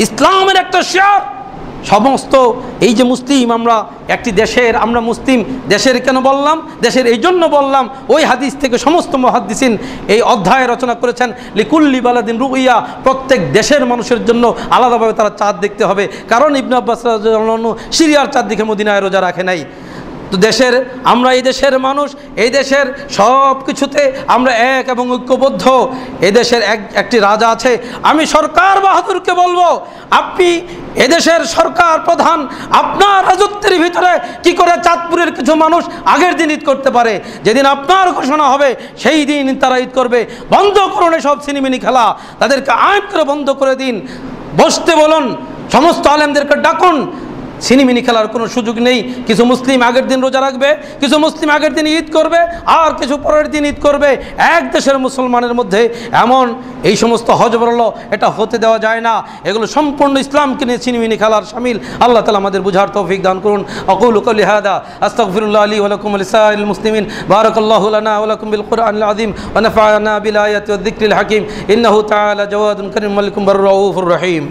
ইসলামের একটা শিয়ার। সমস্ত এই যে মুসলিম, আমরা একটি দেশের, আমরা মুসলিম দেশের কেন বললাম? দেশের এই জন্য বললাম, ওই হাদিস থেকে সমস্ত মুহাদ্দিসিন এই অধ্যায় রচনা করেছেন লিকুল্লি বালাদিন রুইয়া, প্রত্যেক দেশের মানুষের জন্য আলাদাভাবে তারা চাঁদ দেখতে হবে। কারণ ইবনে আব্বাস রাদিয়াল্লাহু আনহু সিরিয়ার চাঁদ দেখে মদিনায় রোজা রাখে নাই। তো দেশের, আমরা এই দেশের মানুষ, এই দেশের সব কিছুতে আমরা এক এবং ঐক্যবদ্ধ। এই দেশের একটি রাজা আছে, আমি সরকার বাহাদুরকে বলবো, আপনি এদেশের সরকার প্রধান, আপনার রাজত্বের ভিতরে কি করে চাঁদপুরের কিছু মানুষ আগের দিন ঈদ করতে পারে? যেদিন আপনার ঘোষণা হবে সেই দিন তারা ঈদ করবে। বন্ধ করুন সব ছিনিমিনি খেলা, তাদেরকে আইন করে বন্ধ করে দিন। বসতে বলুন, সমস্ত আলেমদেরকে ডাকুন। ছিনিমিনি খেলার কোনো সুযোগ নেই। কিছু মুসলিম আগের দিন রোজা রাখবে, কিছু মুসলিম আগের দিন ঈদ করবে, আর কিছু পরের দিন ঈদ করবে। এক দেশের মুসলমানের মধ্যে এমন এই সমস্ত হজবরল, এটা হতে দেওয়া যায় না। এগুলো সম্পূর্ণ ইসলামকে নিয়ে ছিনিমিনি খেলার শামিল। আল্লাহ তাআলা আমাদের বুঝার তৌফিক দান করুন। আকুলু কওলি হাদা আস্তাগফিরুল্লাহ লি ওয়া লাকুম ওয়া লিসাইরিল মুসলিমিন। বারাকাল্লাহু লানা ওয়া লাকুম বিল কুরআনিল আযীম ওয়া নাফা'না বিল আয়াতি ওয়াদ যিকরিল হাকীম। ইন্নাহু তাআলা জাওয়াদুন কারীম মালিকুম বাররাউফুর রহিম।